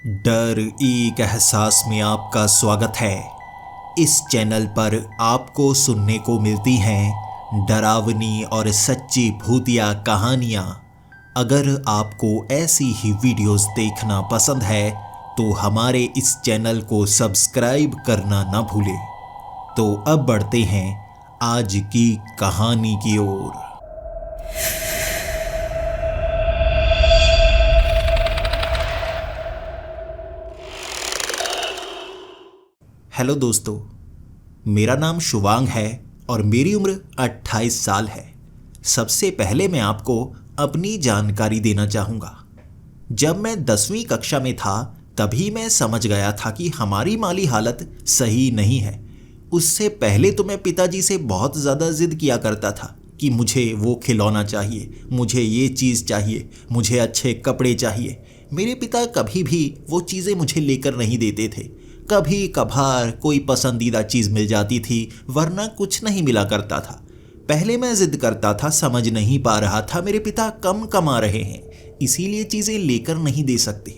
डर एक एहसास में आपका स्वागत है। इस चैनल पर आपको सुनने को मिलती हैं डरावनी और सच्ची भूतिया कहानियाँ। अगर आपको ऐसी ही वीडियोस देखना पसंद है तो हमारे इस चैनल को सब्सक्राइब करना ना भूलें। तो अब बढ़ते हैं आज की कहानी की ओर। हेलो दोस्तों, मेरा नाम शुभांग है और मेरी उम्र 28 साल है। सबसे पहले मैं आपको अपनी जानकारी देना चाहूँगा। जब मैं 10वीं कक्षा में था तभी मैं समझ गया था कि हमारी माली हालत सही नहीं है। उससे पहले तो मैं पिताजी से बहुत ज़्यादा ज़िद किया करता था कि मुझे वो खिलौना चाहिए, मुझे ये चीज़ चाहिए, मुझे अच्छे कपड़े चाहिए। मेरे पिता कभी भी वो चीज़ें मुझे लेकर नहीं देते थे। कभी कभार कोई पसंदीदा चीज़ मिल जाती थी, वरना कुछ नहीं मिला करता था। पहले मैं जिद करता था, समझ नहीं पा रहा था मेरे पिता कम कमा रहे हैं, इसीलिए चीज़ें लेकर नहीं दे सकते।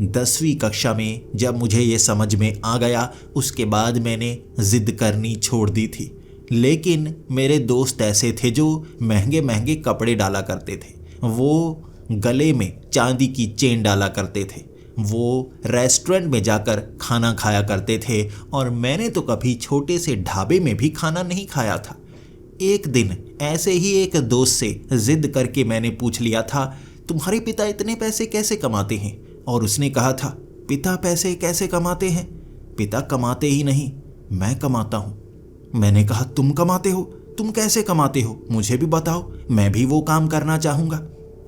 10वीं कक्षा में जब मुझे ये समझ में आ गया, उसके बाद मैंने जिद करनी छोड़ दी थी। लेकिन मेरे दोस्त ऐसे थे जो महंगे महंगे कपड़े डाला करते थे, वो गले में चांदी की चेन डाला करते थे, वो रेस्टोरेंट में जाकर खाना खाया करते थे, और मैंने तो कभी छोटे से ढाबे में भी खाना नहीं खाया था। एक दिन ऐसे ही एक दोस्त से जिद करके मैंने पूछ लिया था, तुम्हारे पिता इतने पैसे कैसे कमाते हैं? और उसने कहा था, पिता पैसे कैसे कमाते हैं? पिता कमाते ही नहीं, मैं कमाता हूँ। मैंने कहा, तुम कमाते हो? तुम कैसे कमाते हो? मुझे भी बताओ, मैं भी वो काम करना चाहूँगा।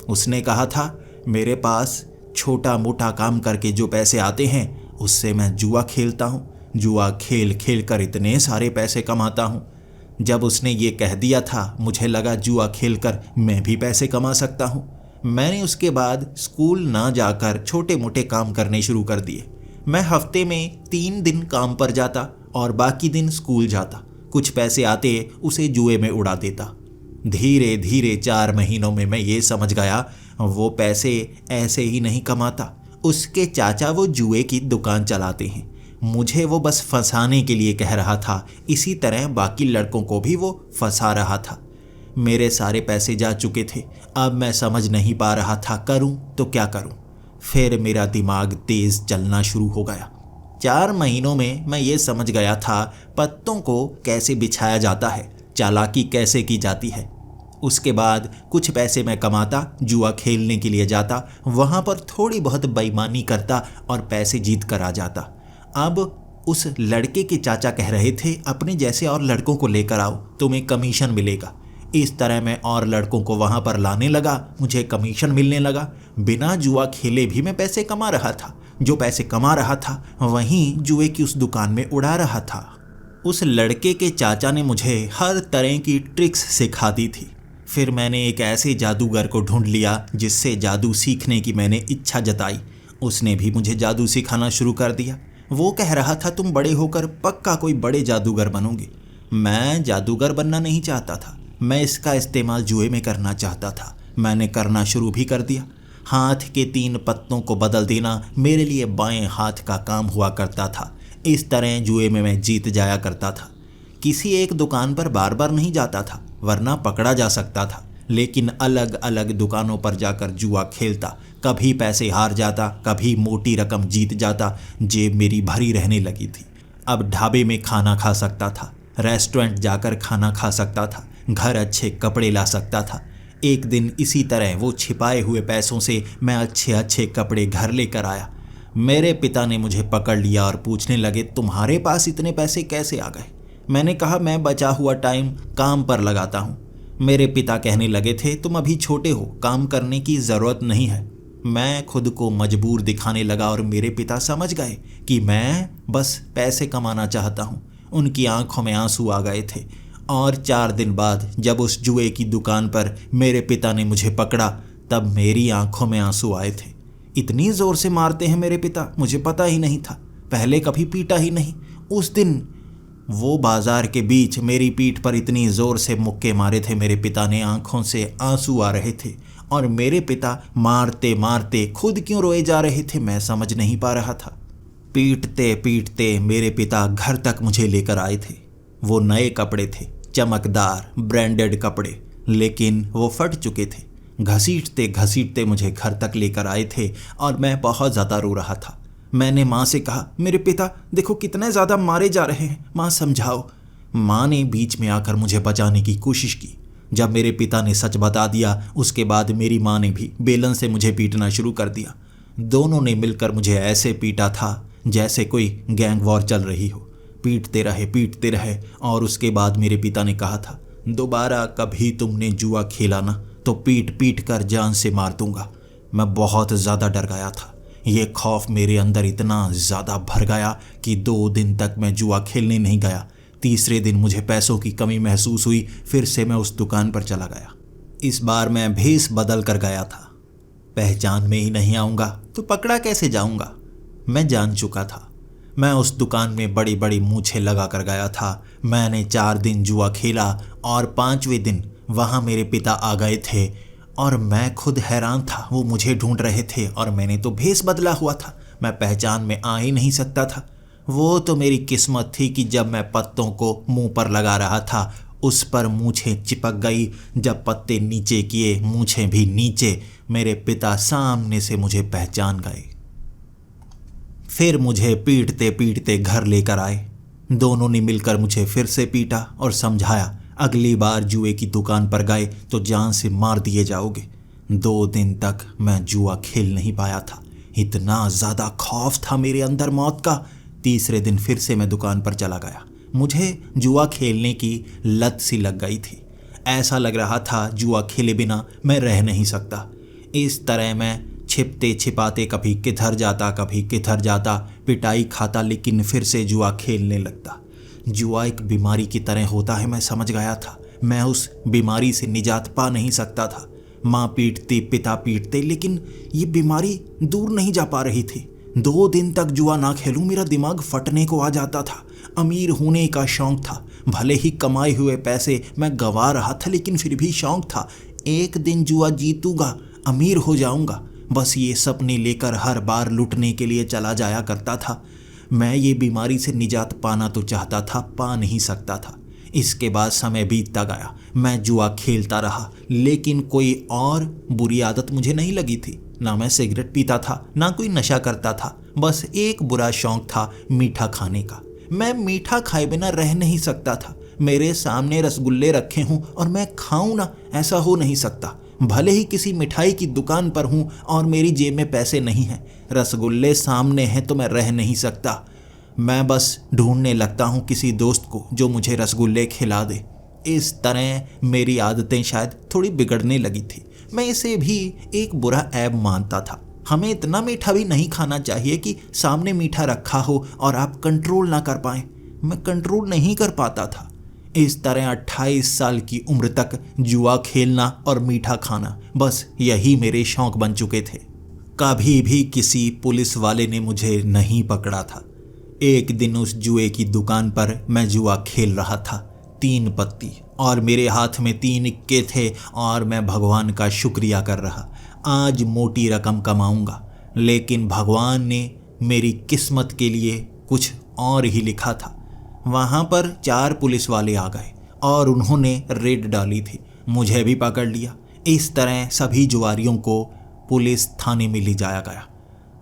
उसने कहा था, मेरे पास छोटा मोटा काम करके जो पैसे आते हैं उससे मैं जुआ खेलता हूँ। जुआ खेल खेल कर इतने सारे पैसे कमाता हूँ। जब उसने ये कह दिया था, मुझे लगा जुआ खेल कर मैं भी पैसे कमा सकता हूँ। मैंने उसके बाद स्कूल ना जाकर छोटे मोटे काम करने शुरू कर दिए। मैं हफ्ते में 3 दिन काम पर जाता और बाकी दिन स्कूल जाता। कुछ पैसे आते उसे जुए में उड़ा देता। धीरे धीरे 4 महीनों में मैं ये समझ गया, वो पैसे ऐसे ही नहीं कमाता। उसके चाचा वो जुए की दुकान चलाते हैं, मुझे वो बस फंसाने के लिए कह रहा था। इसी तरह बाकी लड़कों को भी वो फंसा रहा था। मेरे सारे पैसे जा चुके थे। अब मैं समझ नहीं पा रहा था, करूं तो क्या करूं। फिर मेरा दिमाग तेज चलना शुरू हो गया। 4 महीनों में मैं ये समझ गया था पत्तों को कैसे बिछाया जाता है, चालाकी कैसे की जाती है। उसके बाद कुछ पैसे मैं कमाता, जुआ खेलने के लिए जाता, वहाँ पर थोड़ी बहुत बेईमानी करता और पैसे जीत कर आ जाता। अब उस लड़के के चाचा कह रहे थे, अपने जैसे और लड़कों को लेकर आओ, तुम्हें कमीशन मिलेगा। इस तरह मैं और लड़कों को वहाँ पर लाने लगा, मुझे कमीशन मिलने लगा। बिना जुआ खेले भी मैं पैसे कमा रहा था। जो पैसे कमा रहा था वहीं जुए की उस दुकान में उड़ा रहा था। उस लड़के के चाचा ने मुझे हर तरह की ट्रिक्स सिखा दी थी। फिर मैंने एक ऐसे जादूगर को ढूंढ लिया जिससे जादू सीखने की मैंने इच्छा जताई। उसने भी मुझे जादू सिखाना शुरू कर दिया। वो कह रहा था, तुम बड़े होकर पक्का कोई बड़े जादूगर बनोगे। मैं जादूगर बनना नहीं चाहता था, मैं इसका इस्तेमाल जुए में करना चाहता था। मैंने करना शुरू भी कर दिया। हाथ के 3 पत्तों को बदल देना मेरे लिए बाएं हाथ का काम हुआ करता था। इस तरह जुए में मैं जीत जाया करता था। किसी एक दुकान पर बार बार नहीं जाता था, वरना पकड़ा जा सकता था। लेकिन अलग अलग दुकानों पर जाकर जुआ खेलता, कभी पैसे हार जाता, कभी मोटी रकम जीत जाता। जेब मेरी भरी रहने लगी थी। अब ढाबे में खाना खा सकता था, रेस्टोरेंट जाकर खाना खा सकता था, घर अच्छे कपड़े ला सकता था। एक दिन इसी तरह वो छिपाए हुए पैसों से मैं अच्छे अच्छे कपड़े घर लेकर आया। मेरे पिता ने मुझे पकड़ लिया और पूछने लगे, तुम्हारे पास इतने पैसे कैसे आ गए? मैंने कहा, मैं बचा हुआ टाइम काम पर लगाता हूँ। मेरे पिता कहने लगे थे, तुम अभी छोटे हो, काम करने की ज़रूरत नहीं है। मैं खुद को मजबूर दिखाने लगा और मेरे पिता समझ गए कि मैं बस पैसे कमाना चाहता हूँ। उनकी आंखों में आंसू आ गए थे। और 4 दिन बाद जब उस जुए की दुकान पर मेरे पिता ने मुझे पकड़ा, तब मेरी आंखों में आंसू आए थे। इतनी ज़ोर से मारते हैं मेरे पिता, मुझे पता ही नहीं था। पहले कभी पीटा ही नहीं। उस दिन वो बाजार के बीच मेरी पीठ पर इतनी ज़ोर से मुक्के मारे थे मेरे पिता ने, आंखों से आंसू आ रहे थे और मेरे पिता मारते मारते खुद क्यों रोए जा रहे थे मैं समझ नहीं पा रहा था। पीटते पीटते मेरे पिता घर तक मुझे लेकर आए थे। वो नए कपड़े थे, चमकदार ब्रांडेड कपड़े, लेकिन वो फट चुके थे। घसीटते घसीटते मुझे घर तक लेकर आए थे और मैं बहुत ज़्यादा रो रहा था। मैंने माँ से कहा, मेरे पिता देखो कितने ज़्यादा मारे जा रहे हैं, माँ समझाओ। माँ ने बीच में आकर मुझे बचाने की कोशिश की। जब मेरे पिता ने सच बता दिया उसके बाद मेरी माँ ने भी बेलन से मुझे पीटना शुरू कर दिया। दोनों ने मिलकर मुझे ऐसे पीटा था जैसे कोई गैंग वॉर चल रही हो। पीटते रहे और उसके बाद मेरे पिता ने कहा था, दोबारा कभी तुमने जुआ खेला ना तो पीट पीट कर जान से मार दूंगा। मैं बहुत ज़्यादा डर गया था। ये खौफ मेरे अंदर इतना ज़्यादा भर गया कि 2 दिन तक मैं जुआ खेलने नहीं गया। तीसरे दिन मुझे पैसों की कमी महसूस हुई। फिर से मैं उस दुकान पर चला गया। इस बार मैं भेष बदल कर गया था। पहचान में ही नहीं आऊँगा तो पकड़ा कैसे जाऊँगा। मैं जान चुका था। मैं उस दुकान में बड़ी बड़ी मूछें लगा कर गया था। मैंने 4 दिन जुआ खेला और 5वें दिन वहाँ मेरे पिता आ गए थे और मैं खुद हैरान था। वो मुझे ढूंढ रहे थे और मैंने तो भेष बदला हुआ था। मैं पहचान में आ ही नहीं सकता था। वो तो मेरी किस्मत थी कि जब मैं पत्तों को मुंह पर लगा रहा था उस पर मूछें चिपक गई। जब पत्ते नीचे किए मूछें भी नीचे। मेरे पिता सामने से मुझे पहचान गए। फिर मुझे पीटते पीटते घर लेकर आए। दोनों ने मिलकर मुझे फिर से पीटा और समझाया, अगली बार जुए की दुकान पर गए तो जान से मार दिए जाओगे। 2 दिन तक मैं जुआ खेल नहीं पाया था। इतना ज़्यादा खौफ था मेरे अंदर मौत का। तीसरे दिन फिर से मैं दुकान पर चला गया। मुझे जुआ खेलने की लत सी लग गई थी। ऐसा लग रहा था जुआ खेले बिना मैं रह नहीं सकता। इस तरह मैं छिपते छिपाते कभी किधर जाता, पिटाई खाता, लेकिन फिर से जुआ खेलने लगता। जुआ एक बीमारी की तरह होता है, मैं समझ गया था। मैं उस बीमारी से निजात पा नहीं सकता था। माँ पीटती, पिता पीटते, लेकिन ये बीमारी दूर नहीं जा पा रही थी। 2 दिन तक जुआ ना खेलूं मेरा दिमाग फटने को आ जाता था। अमीर होने का शौक था। भले ही कमाए हुए पैसे मैं गंवा रहा था, लेकिन फिर भी शौक था। एक दिन जुआ जीतूंगा, अमीर हो जाऊंगा। बस ये सपने लेकर हर बार लुटने के लिए चला जाया करता था। मैं ये बीमारी से निजात पाना तो चाहता था, पा नहीं सकता था। इसके बाद समय बीतता गया। मैं जुआ खेलता रहा, लेकिन कोई और बुरी आदत मुझे नहीं लगी थी। ना मैं सिगरेट पीता था, ना कोई नशा करता था। बस एक बुरा शौक था, मीठा खाने का। मैं मीठा खाए बिना रह नहीं सकता था। मेरे सामने रसगुल्ले रखे हों और मैं खाऊं ना, ऐसा हो नहीं सकता। भले ही किसी मिठाई की दुकान पर हूं और मेरी जेब में पैसे नहीं हैं, रसगुल्ले सामने हैं तो मैं रह नहीं सकता। मैं बस ढूंढने लगता हूं किसी दोस्त को जो मुझे रसगुल्ले खिला दे। इस तरह मेरी आदतें शायद थोड़ी बिगड़ने लगी थी। मैं इसे भी एक बुरा ऐब मानता था। हमें इतना मीठा भी नहीं खाना चाहिए कि सामने मीठा रखा हो और आप कंट्रोल ना कर पाएं। मैं कंट्रोल नहीं कर पाता था। इस तरह 28 साल की उम्र तक जुआ खेलना और मीठा खाना, बस यही मेरे शौक बन चुके थे। कभी भी किसी पुलिस वाले ने मुझे नहीं पकड़ा था। एक दिन उस जुए की दुकान पर मैं जुआ खेल रहा था। 3 पत्ती और मेरे हाथ में 3 इक्के थे और मैं भगवान का शुक्रिया कर रहा, आज मोटी रकम कमाऊंगा। लेकिन भगवान ने मेरी किस्मत के लिए कुछ और ही लिखा था। वहाँ पर 4 पुलिस वाले आ गए और उन्होंने रेड डाली थी। मुझे भी पकड़ लिया। इस तरह सभी जुआरियों को पुलिस थाने में ले जाया गया।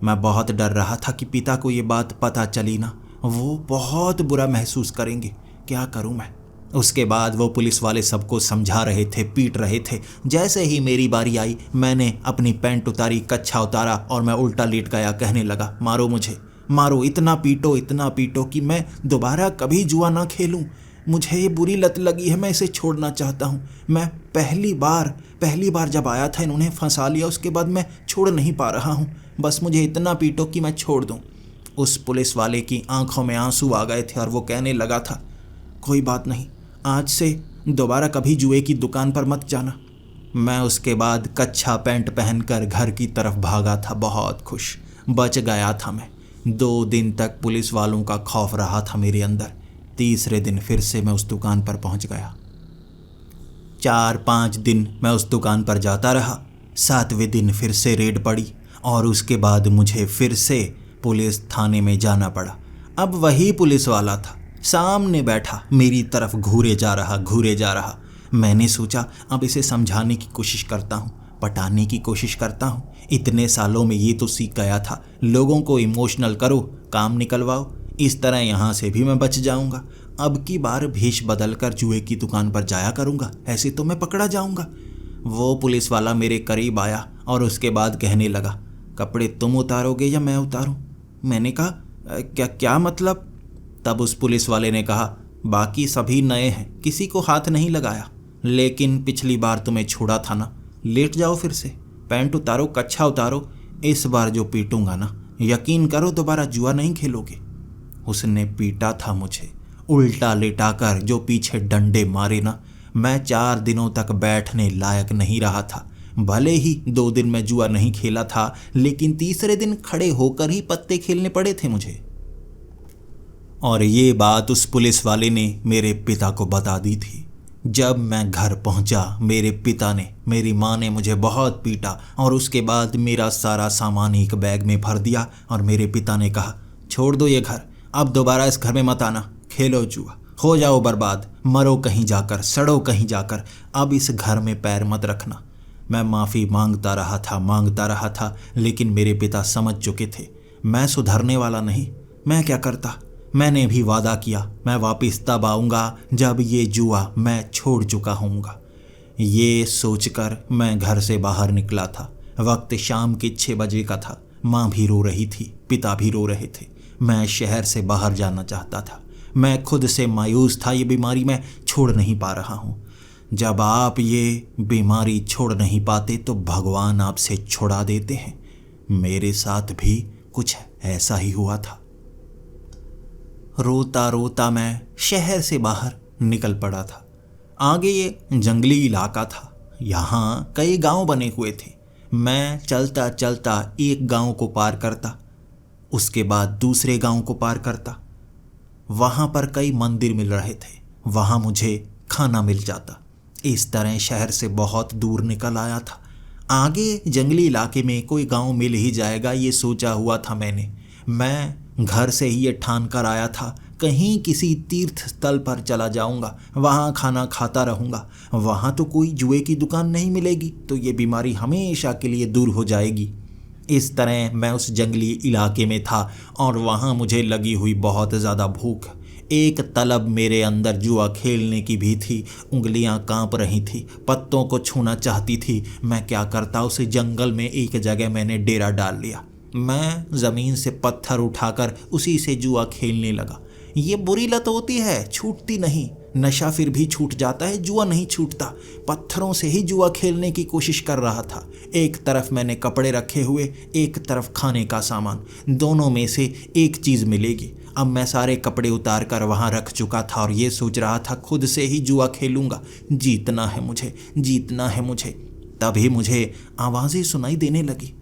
मैं बहुत डर रहा था कि पिता को ये बात पता चली ना, वो बहुत बुरा महसूस करेंगे। क्या करूं मैं। उसके बाद वो पुलिस वाले सबको समझा रहे थे, पीट रहे थे। जैसे ही मेरी बारी आई मैंने अपनी पैंट उतारी, कच्छा उतारा और मैं उल्टा लेट गया। कहने लगा, मारो मुझे, मारो, इतना पीटो कि मैं दोबारा कभी जुआ ना खेलूं। मुझे ये बुरी लत लगी है, मैं इसे छोड़ना चाहता हूँ। मैं पहली बार जब आया था इन्होंने फंसा लिया, उसके बाद मैं छोड़ नहीं पा रहा हूँ। बस मुझे इतना पीटो कि मैं छोड़ दूँ। उस पुलिस वाले की आंखों में आंसू आ गए थे और वो कहने लगा था, कोई बात नहीं, आज से दोबारा कभी जुए की दुकान पर मत जाना। मैं उसके बाद कच्छा पैंट पहनकर घर की तरफ भागा था, बहुत खुश। बच गया था मैं। 2 दिन तक पुलिस वालों का खौफ रहा था मेरे अंदर। तीसरे दिन फिर से मैं उस दुकान पर पहुंच गया। 4-5 दिन मैं उस दुकान पर जाता रहा। 7वें दिन फिर से रेड पड़ी और उसके बाद मुझे फिर से पुलिस थाने में जाना पड़ा। अब वही पुलिस वाला था, सामने बैठा, मेरी तरफ घूरे जा रहा। मैंने सोचा अब इसे समझाने की कोशिश करता हूँ, पटाने की कोशिश करता हूँ। इतने सालों में ये तो सीख गया था, लोगों को इमोशनल करो, काम निकलवाओ, इस तरह यहाँ से भी मैं बच जाऊँगा। अब की बार भेष बदल कर जुए की दुकान पर जाया करूँगा, ऐसे तो मैं पकड़ा जाऊँगा। वो पुलिस वाला मेरे करीब आया और उसके बाद कहने लगा, कपड़े तुम उतारोगे या मैं उतारूं? मैंने कहा क्या मतलब? तब उस पुलिस वाले ने कहा, बाकी सभी नए हैं, किसी को हाथ नहीं लगाया, लेकिन पिछली बार तुम्हें छोड़ा था ना, लेट जाओ फिर से, पैंट उतारो, कच्छा उतारो, इस बार जो पीटूंगा ना, यकीन करो दोबारा जुआ नहीं खेलोगे। उसने पीटा था मुझे, उल्टा लेटाकर जो पीछे डंडे मारे ना, मैं 4 दिनों तक बैठने लायक नहीं रहा था। भले ही 2 दिन मैं जुआ नहीं खेला था, लेकिन तीसरे दिन खड़े होकर ही पत्ते खेलने पड़े थे मुझे। और ये बात उस पुलिस वाले ने मेरे पिता को बता दी थी। जब मैं घर पहुंचा, मेरे पिता ने, मेरी माँ ने मुझे बहुत पीटा और उसके बाद मेरा सारा सामान एक बैग में भर दिया और मेरे पिता ने कहा, छोड़ दो ये घर, अब दोबारा इस घर में मत आना, खेलो जुआ, हो जाओ बर्बाद, मरो कहीं जाकर, सड़ो कहीं जाकर, अब इस घर में पैर मत रखना। मैं माफ़ी मांगता रहा था, लेकिन मेरे पिता समझ चुके थे मैं सुधरने वाला नहीं। मैं क्या करता? मैंने भी वादा किया, मैं वापस तब आऊँगा जब ये जुआ मैं छोड़ चुका हूँगा। ये सोचकर मैं घर से बाहर निकला था। वक्त शाम के 6 बजे का था। माँ भी रो रही थी, पिता भी रो रहे थे। मैं शहर से बाहर जाना चाहता था। मैं खुद से मायूस था, ये बीमारी मैं छोड़ नहीं पा रहा हूँ। जब आप ये बीमारी छोड़ नहीं पाते तो भगवान आपसे छुड़ा देते हैं। मेरे साथ भी कुछ ऐसा ही हुआ था। रोता रोता मैं शहर से बाहर निकल पड़ा था। आगे ये जंगली इलाका था, यहाँ कई गांव बने हुए थे। मैं चलता चलता एक गांव को पार करता, उसके बाद दूसरे गांव को पार करता। वहाँ पर कई मंदिर मिल रहे थे, वहाँ मुझे खाना मिल जाता। इस तरह शहर से बहुत दूर निकल आया था। आगे जंगली इलाके में कोई गांव मिल ही जाएगा, ये सोचा हुआ था मैंने। मैं घर से ही ये ठान कर आया था, कहीं किसी तीर्थ स्थल पर चला जाऊंगा, वहाँ खाना खाता रहूँगा। वहाँ तो कोई जुए की दुकान नहीं मिलेगी, तो ये बीमारी हमेशा के लिए दूर हो जाएगी। इस तरह मैं उस जंगली इलाके में था और वहाँ मुझे लगी हुई बहुत ज़्यादा भूख। एक तलब मेरे अंदर जुआ खेलने की भी थी। उंगलियां कांप रही थी, पत्तों को छूना चाहती थी। मैं क्या करता, उस जंगल में एक जगह मैंने डेरा डाल लिया। मैं ज़मीन से पत्थर उठाकर उसी से जुआ खेलने लगा। ये बुरी लत होती है, छूटती नहीं। नशा फिर भी छूट जाता है, जुआ नहीं छूटता। पत्थरों से ही जुआ खेलने की कोशिश कर रहा था। एक तरफ मैंने कपड़े रखे हुए, एक तरफ खाने का सामान। दोनों में से एक चीज़ मिलेगी। अब मैं सारे कपड़े उतार कर वहाँ रख चुका था और ये सोच रहा था खुद से ही जुआ खेलूँगा। जीतना है मुझे, जीतना है मुझे। तभी मुझे आवाज़ें सुनाई देने लगी।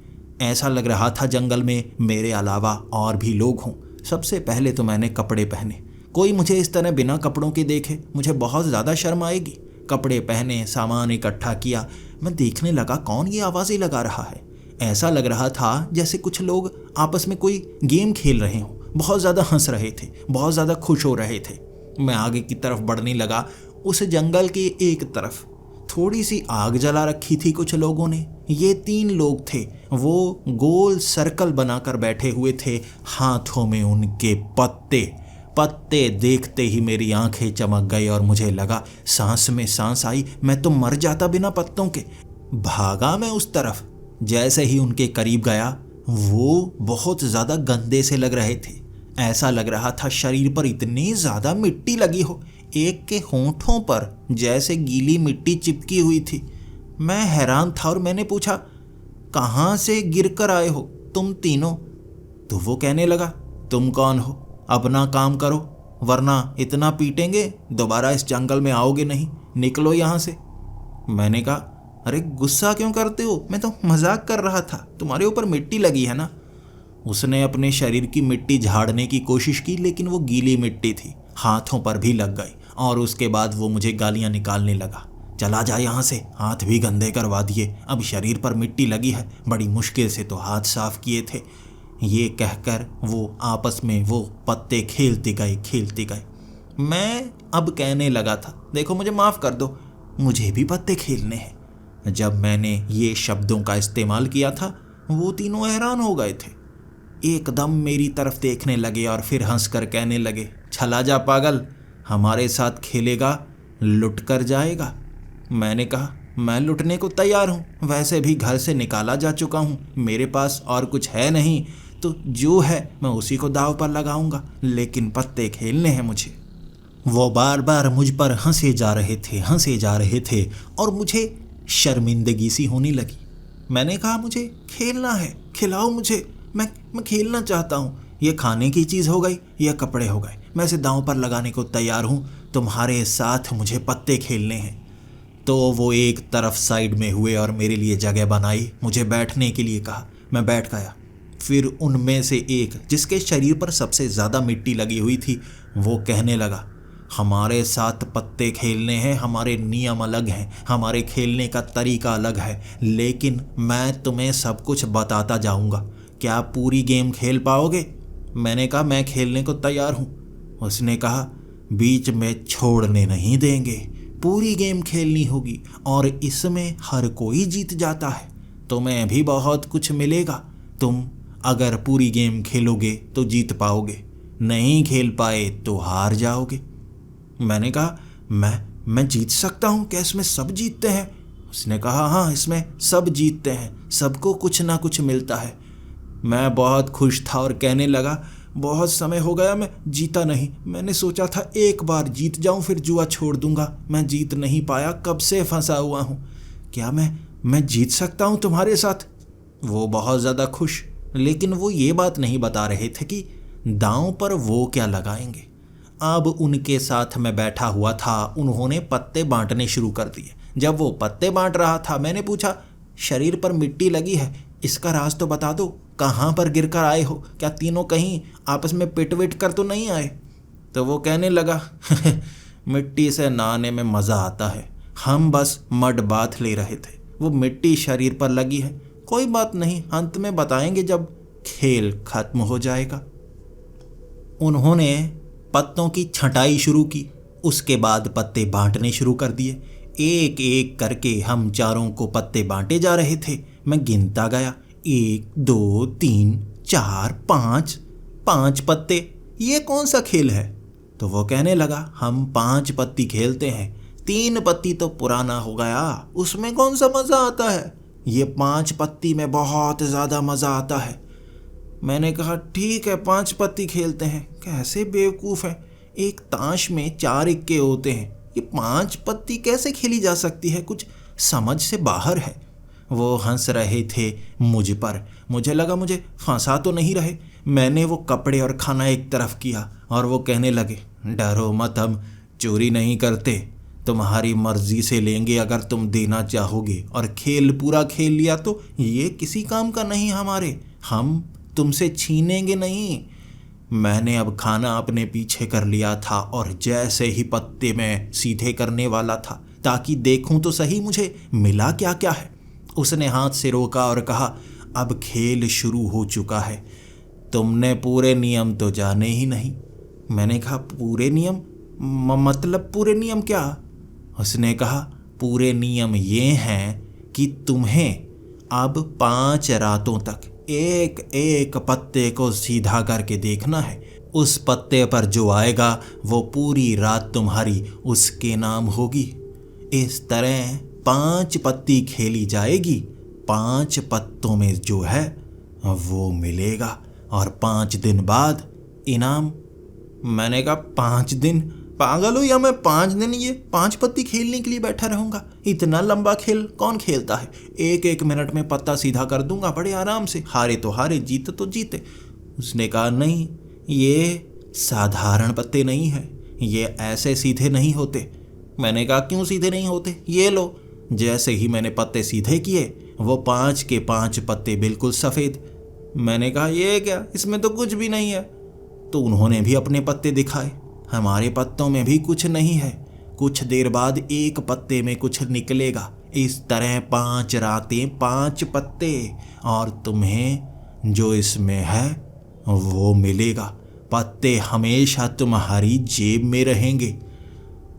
ऐसा लग रहा था जंगल में मेरे अलावा और भी लोग हों। सबसे पहले तो मैंने कपड़े पहने। कोई मुझे इस तरह बिना कपड़ों के देखे, मुझे बहुत ज़्यादा शर्म आएगी। कपड़े पहने, सामान इकट्ठा किया। मैं देखने लगा कौन ये आवाज़ें लगा रहा है। ऐसा लग रहा था जैसे कुछ लोग आपस में कोई गेम खेल रहे हों। बहुत ज़्यादा हंस रहे थे, बहुत ज़्यादा खुश हो रहे थे। मैं आगे की तरफ बढ़ने लगा। उस जंगल के एक तरफ थोड़ी सी आग जला रखी थी कुछ लोगों ने। ये 3 लोग थे। वो गोल सर्कल बनाकर बैठे हुए थे, हाथों में उनके पत्ते देखते ही मेरी आंखें चमक गई और मुझे लगा सांस में सांस आई, मैं तो मर जाता बिना पत्तों के। भागा मैं उस तरफ। जैसे ही उनके करीब गया, वो बहुत ज़्यादा गंदे से लग रहे थे। ऐसा लग रहा था शरीर पर इतनी ज़्यादा मिट्टी लगी हो। एक के होंठों पर जैसे गीली मिट्टी चिपकी हुई थी। मैं हैरान था और मैंने पूछा, कहाँ से गिर कर आए हो तुम तीनों? तो वो कहने लगा, तुम कौन हो? अपना काम करो, वरना इतना पीटेंगे दोबारा इस जंगल में आओगे नहीं, निकलो यहाँ से। मैंने कहा, अरे गुस्सा क्यों करते हो? मैं तो मजाक कर रहा था, तुम्हारे ऊपर मिट्टी लगी है ना। उसने अपने शरीर की मिट्टी झाड़ने की कोशिश की, लेकिन वो गीली मिट्टी थी, हाथों पर भी लग गई और उसके बाद वो मुझे गालियाँ निकालने लगा। चला जा यहाँ से, हाथ भी गंदे करवा दिए, अब शरीर पर मिट्टी लगी है, बड़ी मुश्किल से तो हाथ साफ किए थे। ये कहकर वो आपस में वो पत्ते खेलते गए। मैं अब कहने लगा था, देखो मुझे माफ़ कर दो, मुझे भी पत्ते खेलने हैं। जब मैंने ये शब्दों का इस्तेमाल किया था वो तीनों हैरान हो गए थे, एकदम मेरी तरफ देखने लगे और फिर हंसकर कहने लगे, चला जा पागल, हमारे साथ खेलेगा लुट कर जाएगा। मैंने कहा, मैं लुटने को तैयार हूँ, वैसे भी घर से निकाला जा चुका हूँ, मेरे पास और कुछ है नहीं, तो जो है मैं उसी को दाव पर लगाऊंगा, लेकिन पत्ते खेलने हैं मुझे। वो बार बार मुझ पर हंसे जा रहे थे और मुझे शर्मिंदगी सी होने लगी। मैंने कहा, मुझे खेलना है, खिलाओ मुझे, मैं खेलना चाहता हूँ। ये खाने की चीज़ हो गई या कपड़े हो गए, मैं इसे दांव पर लगाने को तैयार हूँ, तुम्हारे साथ मुझे पत्ते खेलने हैं। तो वो एक तरफ साइड में हुए और मेरे लिए जगह बनाई, मुझे बैठने के लिए कहा। मैं बैठ गया। फिर उनमें से एक, जिसके शरीर पर सबसे ज़्यादा मिट्टी लगी हुई थी, वो कहने लगा, हमारे साथ पत्ते खेलने हैं, हमारे नियम अलग हैं, हमारे खेलने का तरीका अलग है, लेकिन मैं तुम्हें सब कुछ बताता जाऊंगा। क्या पूरी गेम खेल पाओगे? मैंने कहा, मैं खेलने को तैयार हूँ। उसने कहा, बीच में छोड़ने नहीं देंगे, पूरी गेम खेलनी होगी और इसमें हर कोई जीत जाता है, तुम्हें भी बहुत कुछ मिलेगा। तुम अगर पूरी गेम खेलोगे तो जीत पाओगे, नहीं खेल पाए तो हार जाओगे। मैंने कहा, मैं जीत सकता हूँ क्या? इसमें सब जीतते हैं? उसने कहा, हाँ, इसमें सब जीतते हैं, सबको कुछ ना कुछ मिलता है। मैं बहुत खुश था और कहने लगा, बहुत समय हो गया मैं जीता नहीं, मैंने सोचा था एक बार जीत जाऊं फिर जुआ छोड़ दूंगा, मैं जीत नहीं पाया, कब से फंसा हुआ हूँ। क्या मैं जीत सकता हूँ तुम्हारे साथ? वो बहुत ज़्यादा खुश, लेकिन वो ये बात नहीं बता रहे थे कि दांव पर वो क्या लगाएंगे। अब उनके साथ मैं बैठा हुआ था, उन्होंने पत्ते बांटने शुरू कर दिए। जब वो पत्ते बांट रहा था, मैंने पूछा, शरीर पर मिट्टी लगी है, इसका राज तो बता दो, कहाँ पर गिर कर आए हो? क्या तीनों कहीं आपस में पिट विट कर तो नहीं आए? तो वो कहने लगा, मिट्टी से नहाने में मज़ा आता है, हम बस मड बाथ ले रहे थे, वो मिट्टी शरीर पर लगी है, कोई बात नहीं, अंत में बताएंगे जब खेल खत्म हो जाएगा। उन्होंने पत्तों की छंटाई शुरू की, उसके बाद पत्ते बांटने शुरू कर दिए। एक एक करके हम चारों को पत्ते बांटे जा रहे थे। मैं गिनता गया, 1 2 3 4 5 पत्ते, ये कौन सा खेल है? तो वो कहने लगा, हम 5 पत्ती खेलते हैं, 3 पत्ती तो पुराना हो गया, उसमें कौन सा मज़ा आता है, ये 5 पत्ती में बहुत ज़्यादा मज़ा आता है। मैंने कहा, ठीक है, 5 पत्ती खेलते हैं। कैसे बेवकूफ़ है, एक ताश में 4 इक्के होते हैं, ये 5 पत्ती कैसे खेली जा सकती है, कुछ समझ से बाहर है। वो हंस रहे थे मुझ पर, मुझे लगा मुझे फंसा तो नहीं रहे। मैंने वो कपड़े और खाना एक तरफ किया और वो कहने लगे, डरो मत, हम चोरी नहीं करते, तुम्हारी मर्जी से लेंगे अगर तुम देना चाहोगे, और खेल पूरा खेल लिया तो ये किसी काम का नहीं हमारे, हम तुमसे छीनेंगे नहीं। मैंने अब खाना अपने पीछे कर लिया था और जैसे ही पत्ते में सीधे करने वाला था ताकि देखूं तो सही मुझे मिला क्या क्या है, उसने हाथ से रोका और कहा, अब खेल शुरू हो चुका है, तुमने पूरे नियम तो जाने ही नहीं। मैंने कहा, पूरे नियम? मतलब पूरे नियम क्या? उसने कहा, पूरे नियम ये हैं कि तुम्हें अब 5 रातों तक एक एक पत्ते को सीधा करके देखना है, उस पत्ते पर जो आएगा वो पूरी रात तुम्हारी उसके नाम होगी। इस तरह 5 पत्ती खेली जाएगी, 5 पत्तों में जो है वो मिलेगा और 5 दिन बाद इनाम। मैंने कहा, 5 दिन? पागल हो या मैं 5 दिन ये 5 पत्ती खेलने के लिए बैठा रहूँगा? इतना लंबा खेल कौन खेलता है? 1 मिनट में पत्ता सीधा कर दूंगा बड़े आराम से, हारे तो हारे, जीते तो जीते। उसने कहा, नहीं, ये साधारण पत्ते नहीं है, ये ऐसे सीधे नहीं होते। मैंने कहा, क्यों सीधे नहीं होते? ये लो। जैसे ही मैंने पत्ते सीधे किए वो 5 के 5 पत्ते बिल्कुल सफ़ेद। मैंने कहा, ये क्या, इसमें तो कुछ भी नहीं है। तो उन्होंने भी अपने पत्ते दिखाए, हमारे पत्तों में भी कुछ नहीं है। कुछ देर बाद एक पत्ते में कुछ निकलेगा। इस तरह 5 रातें 5 पत्ते, और तुम्हें जो इसमें है वो मिलेगा। पत्ते हमेशा तुम्हारी जेब में रहेंगे।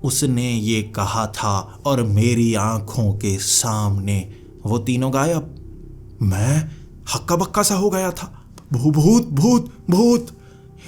उसने ये कहा था और मेरी आंखों के सामने वो तीनों गायब। मैं हक्का बक्का सा हो गया था। भूत भूत भूत,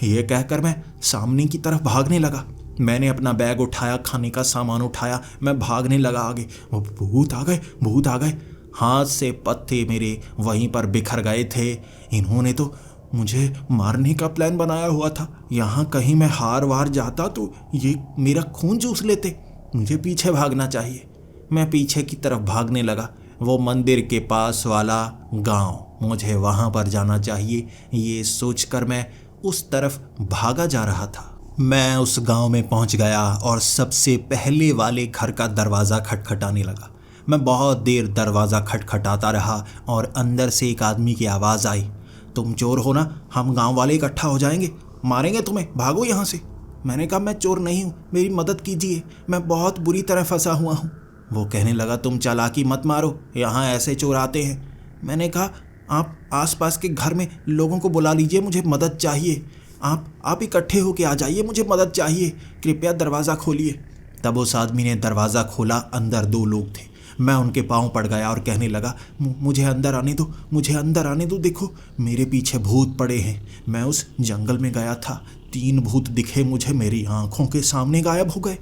ये कहकर मैं सामने की तरफ भागने लगा। मैंने अपना बैग उठाया, खाने का सामान उठाया, मैं भागने लगा आगे। वो भूत आ गए, भूत आ गए। हाथ से पत्ते मेरे वहीं पर बिखर गए थे। इन्होंने तो मुझे मारने का प्लान बनाया हुआ था। यहाँ कहीं मैं हार वार जाता तो ये मेरा खून चूस लेते। मुझे पीछे भागना चाहिए। मैं पीछे की तरफ भागने लगा। वो मंदिर के पास वाला गांव, मुझे वहाँ पर जाना चाहिए, ये सोचकर मैं उस तरफ भागा जा रहा था। मैं उस गांव में पहुंच गया और सबसे पहले वाले घर का दरवाज़ा खटखटाने लगा। मैं बहुत देर दरवाज़ा खटखटाता रहा और अंदर से एक आदमी की आवाज़ आई, तुम चोर हो ना? हम गांव वाले इकट्ठा हो जाएंगे, मारेंगे तुम्हें, भागो यहाँ से। मैंने कहा मैं चोर नहीं हूँ, मेरी मदद कीजिए, मैं बहुत बुरी तरह फंसा हुआ हूँ। वो कहने लगा तुम चालाकी मत मारो, यहाँ ऐसे चोर आते हैं। मैंने कहा आप आसपास के घर में लोगों को बुला लीजिए, मुझे मदद चाहिए। आप इकट्ठे होके आ जाइए, मुझे मदद चाहिए, कृपया दरवाज़ा खोलिए। तब उस आदमी ने दरवाज़ा खोला। अंदर 2 लोग थे। मैं उनके पाँव पड़ गया और कहने लगा मुझे अंदर आने दो, मुझे अंदर आने दो, देखो मेरे पीछे भूत पड़े हैं। मैं उस जंगल में गया था, 3 भूत दिखे मुझे, मेरी आंखों के सामने गायब हो गए।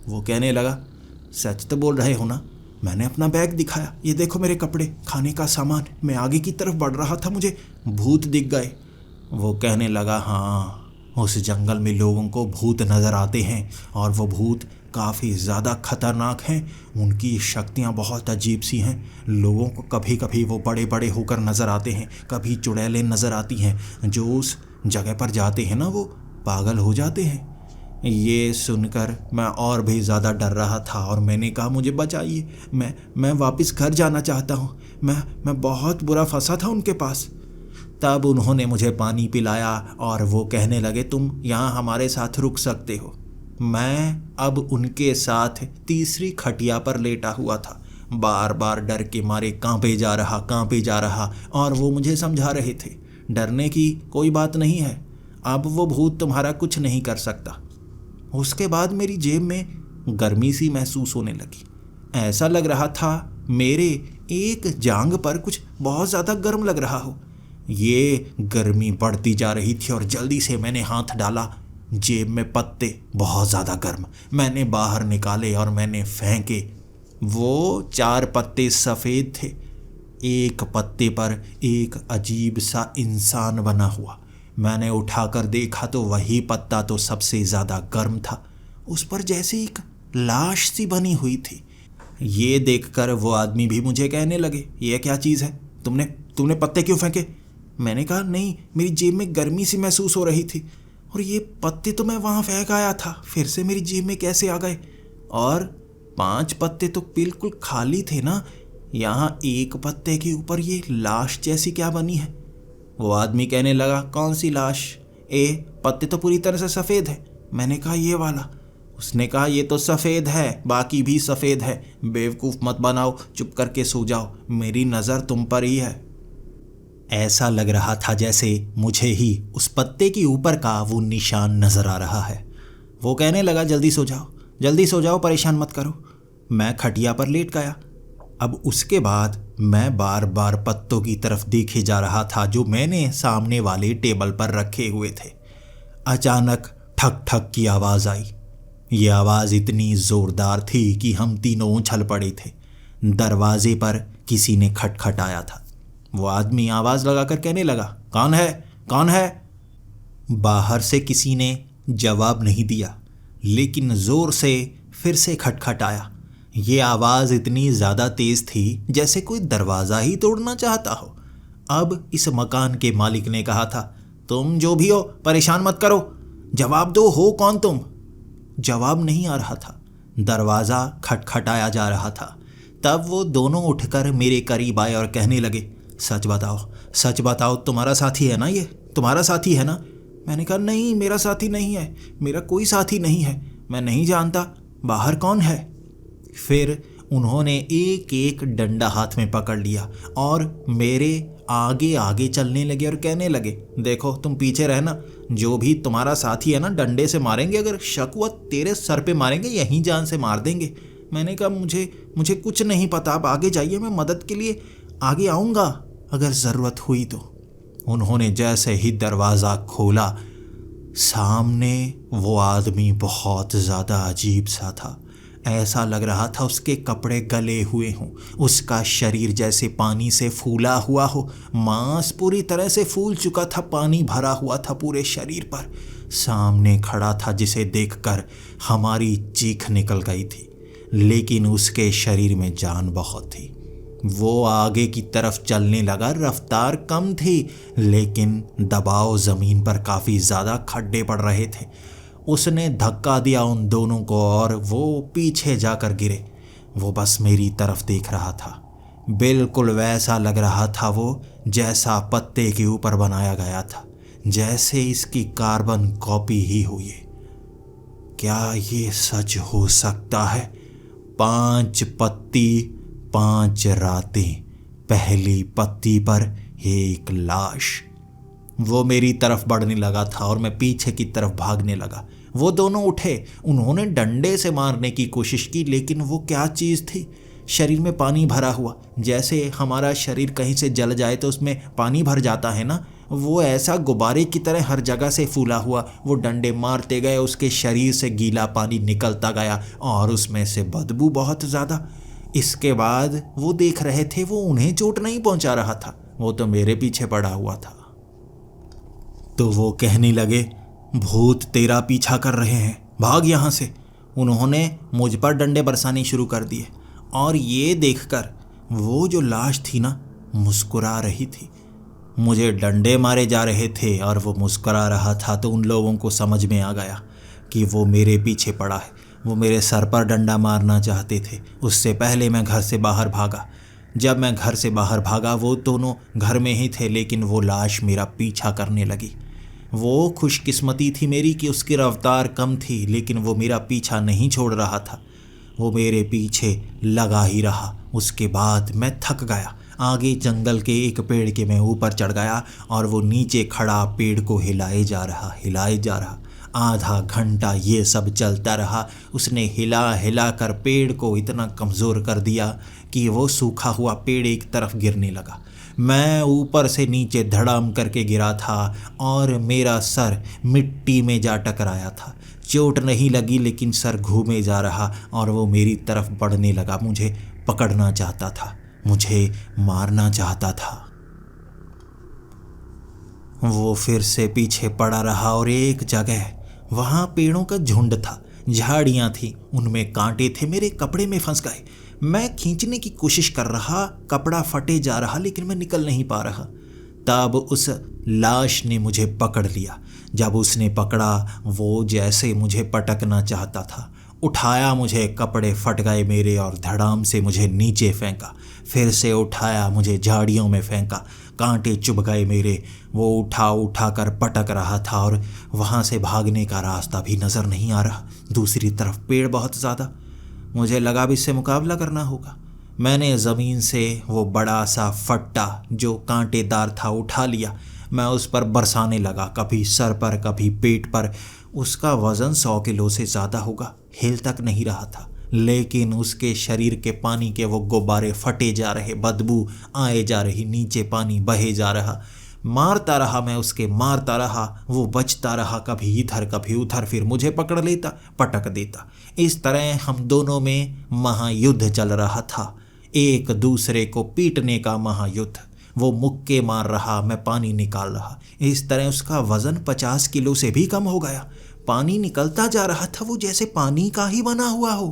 वो कहने लगा सच तो बोल रहे हो ना? मैंने अपना बैग दिखाया, ये देखो मेरे कपड़े, खाने का सामान। मैं आगे की तरफ बढ़ रहा था, मुझे भूत दिख गए। वो कहने लगा हाँ, उस जंगल में लोगों को भूत नज़र आते हैं और वो भूत काफ़ी ज़्यादा खतरनाक हैं। उनकी शक्तियाँ बहुत अजीब सी हैं। लोगों को कभी कभी वो बड़े बड़े होकर नज़र आते हैं, कभी चुड़ैलें नज़र आती हैं। जो उस जगह पर जाते हैं ना वो पागल हो जाते हैं। ये सुनकर मैं और भी ज़्यादा डर रहा था और मैंने कहा मुझे बचाइए, मैं वापस घर जाना चाहता हूँ। मैं बहुत बुरा फंसा था उनके पास। तब उन्होंने मुझे पानी पिलाया और वो कहने लगे तुम यहाँ हमारे साथ रुक सकते हो। मैं अब उनके साथ तीसरी खटिया पर लेटा हुआ था, बार बार डर के मारे कांपे जा रहा और वो मुझे समझा रहे थे डरने की कोई बात नहीं है, अब वो भूत तुम्हारा कुछ नहीं कर सकता। उसके बाद मेरी जेब में गर्मी सी महसूस होने लगी। ऐसा लग रहा था मेरे एक जांघ पर कुछ बहुत ज़्यादा गर्म लग रहा हो। ये गर्मी बढ़ती जा रही थी और जल्दी से मैंने हाथ डाला, जेब में पत्ते बहुत ज़्यादा गर्म मैंने बाहर निकाले और मैंने फेंके। वो 4 पत्ते सफ़ेद थे। एक पत्ते पर एक अजीब सा इंसान बना हुआ। मैंने उठाकर देखा तो वही पत्ता तो सबसे ज़्यादा गर्म था। उस पर जैसे एक लाश सी बनी हुई थी। ये देखकर वो आदमी भी मुझे कहने लगे ये क्या चीज़ है, तुमने पत्ते क्यों फेंके? मैंने कहा नहीं, मेरी जेब में गर्मी सी महसूस हो रही थी और ये पत्ते तो मैं वहाँ फेंक आया था, फिर से मेरी जेब में कैसे आ गए? और 5 पत्ते तो बिल्कुल खाली थे ना, यहाँ एक पत्ते के ऊपर ये लाश जैसी क्या बनी है? वो आदमी कहने लगा कौन सी लाश? पत्ते तो पूरी तरह से सफ़ेद है। मैंने कहा ये वाला। उसने कहा ये तो सफ़ेद है, बाकी भी सफ़ेद है, बेवकूफ़ मत बनाओ, चुप करके सो जाओ, मेरी नज़र तुम पर ही है। ऐसा लग रहा था जैसे मुझे ही उस पत्ते के ऊपर का वो निशान नज़र आ रहा है। वो कहने लगा जल्दी सो जाओ, परेशान मत करो। मैं खटिया पर लेट गया। अब उसके बाद मैं बार बार पत्तों की तरफ देखे जा रहा था जो मैंने सामने वाले टेबल पर रखे हुए थे। अचानक ठक ठक की आवाज़ आई। ये आवाज़ इतनी ज़ोरदार थी कि हम तीनों उछल पड़े थे। दरवाजे पर किसी ने खटखटाया था। वो आदमी आवाज़ लगाकर कहने लगा कौन है? बाहर से किसी ने जवाब नहीं दिया, लेकिन ज़ोर से फिर से खटखटाया। ये आवाज़ इतनी ज़्यादा तेज़ थी जैसे कोई दरवाज़ा ही तोड़ना चाहता हो। अब इस मकान के मालिक ने कहा था तुम जो भी हो परेशान मत करो, जवाब दो, हो कौन तुम? जवाब नहीं आ रहा था। दरवाज़ा खटखटाया जा रहा था। तब वो दोनों उठकर मेरे करीब आए और कहने लगे सच बताओ, तुम्हारा साथी है ना? ये तुम्हारा साथी है ना? मैंने कहा नहीं, मेरा साथी नहीं है, मेरा कोई साथी नहीं है, मैं नहीं जानता, बाहर कौन है? फिर उन्होंने एक एक डंडा हाथ में पकड़ लिया और मेरे आगे आगे चलने लगे और कहने लगे, देखो तुम पीछे रहना, जो भी तुम्हारा साथी है ना डंडे से मारेंगे, अगर शक हुआ तेरे सर पे मारेंगे, यहीं जान से मार देंगे। मैंने कहा मुझे कुछ नहीं पता, आप आगे जाइए, मैं मदद के लिए आगे आऊँगा अगर ज़रूरत हुई तो। उन्होंने जैसे ही दरवाज़ा खोला, सामने वो आदमी बहुत ज़्यादा अजीब सा था। ऐसा लग रहा था उसके कपड़े गले हुए हों, उसका शरीर जैसे पानी से फूला हुआ हो, मांस पूरी तरह से फूल चुका था, पानी भरा हुआ था पूरे शरीर पर। सामने खड़ा था जिसे देखकर हमारी चीख निकल गई थी, लेकिन उसके शरीर में जान बहुत थी। वो आगे की तरफ चलने लगा, रफ्तार कम थी लेकिन दबाव ज़मीन पर काफ़ी ज़्यादा, खड्डे पड़ रहे थे। उसने धक्का दिया उन दोनों को और वो पीछे जाकर गिरे। वो बस मेरी तरफ देख रहा था, बिल्कुल वैसा लग रहा था वो जैसा पत्ते के ऊपर बनाया गया था, जैसे इसकी कार्बन कॉपी ही हुई है। क्या ये सच हो सकता है? 5 पत्ती 5 रातें, पहली पत्ती पर एक लाश। वो मेरी तरफ बढ़ने लगा था और मैं पीछे की तरफ भागने लगा। वो दोनों उठे, उन्होंने डंडे से मारने की कोशिश की, लेकिन वो क्या चीज़ थी? शरीर में पानी भरा हुआ, जैसे हमारा शरीर कहीं से जल जाए तो उसमें पानी भर जाता है ना, वो ऐसा गुब्बारे की तरह हर जगह से फूला हुआ। वो डंडे मारते गए, उसके शरीर से गीला पानी निकलता गया और उसमें से बदबू बहुत ज़्यादा। इसके बाद वो देख रहे थे, वो उन्हें चोट नहीं पहुंचा रहा था, वो तो मेरे पीछे पड़ा हुआ था। तो वो कहने लगे, भूत तेरा पीछा कर रहे हैं, भाग यहाँ से। उन्होंने मुझ पर डंडे बरसाने शुरू कर दिए और ये देखकर वो जो लाश थी ना, मुस्कुरा रही थी। मुझे डंडे मारे जा रहे थे और वो मुस्कुरा रहा था, तो उन लोगों को समझ में आ गया कि वो मेरे पीछे पड़ा है, वो मेरे सर पर डंडा मारना चाहते थे। उससे पहले मैं घर से बाहर भागा। जब मैं घर से बाहर भागा, वो दोनों घर में ही थे, लेकिन वो लाश मेरा पीछा करने लगी। वो खुशकिस्मती थी मेरी कि उसकी रफ्तार कम थी, लेकिन वो मेरा पीछा नहीं छोड़ रहा था, वो मेरे पीछे लगा ही रहा। उसके बाद मैं थक गया, आगे जंगल के एक पेड़ के मैं ऊपर चढ़ गया और वो नीचे खड़ा पेड़ को हिलाए जा रहा। आधा घंटा ये सब चलता रहा। उसने हिला हिला कर पेड़ को इतना कमज़ोर कर दिया कि वो सूखा हुआ पेड़ एक तरफ गिरने लगा। मैं ऊपर से नीचे धड़ाम करके गिरा था और मेरा सर मिट्टी में जा टकराया था। चोट नहीं लगी, लेकिन सर घूमे जा रहा और वो मेरी तरफ बढ़ने लगा, मुझे पकड़ना चाहता था, मुझे मारना चाहता था। वो फिर से पीछे पड़ा रहा और एक जगह वहाँ पेड़ों का झुंड था, झाड़ियाँ थी, उनमें कांटे थे, मेरे कपड़े में फंस गए। मैं खींचने की कोशिश कर रहा, कपड़ा फटे जा रहा, लेकिन मैं निकल नहीं पा रहा। तब उस लाश ने मुझे पकड़ लिया। जब उसने पकड़ा, वो जैसे मुझे पटकना चाहता था, उठाया मुझे, कपड़े फट गए मेरे और धड़ाम से मुझे नीचे फेंका। फिर से उठाया, मुझे झाड़ियों में फेंका, कांटे चुभ गए मेरे। वो उठा कर पटक रहा था और वहाँ से भागने का रास्ता भी नज़र नहीं आ रहा। दूसरी तरफ पेड़ बहुत ज़्यादा। मुझे लगा अब इससे मुकाबला करना होगा। मैंने ज़मीन से वो बड़ा सा फट्टा जो कांटेदार था उठा लिया। मैं उस पर बरसाने लगा, कभी सर पर कभी पेट पर। उसका वज़न 100 किलो से ज़्यादा होगा, हिल तक नहीं रहा था, लेकिन उसके शरीर के पानी के वो गुब्बारे फटे जा रहे, बदबू आए जा रही, नीचे पानी बहे जा रहा। मारता रहा मैं उसके, मारता रहा, वो बचता रहा, कभी इधर कभी उधर, फिर मुझे पकड़ लेता, पटक देता। इस तरह हम दोनों में महायुद्ध चल रहा था, एक दूसरे को पीटने का महायुद्ध। वो मुक्के मार रहा, मैं पानी निकाल रहा। इस तरह उसका वज़न 50 किलो से भी कम हो गया। पानी निकलता जा रहा था, वो जैसे पानी का ही बना हुआ हो।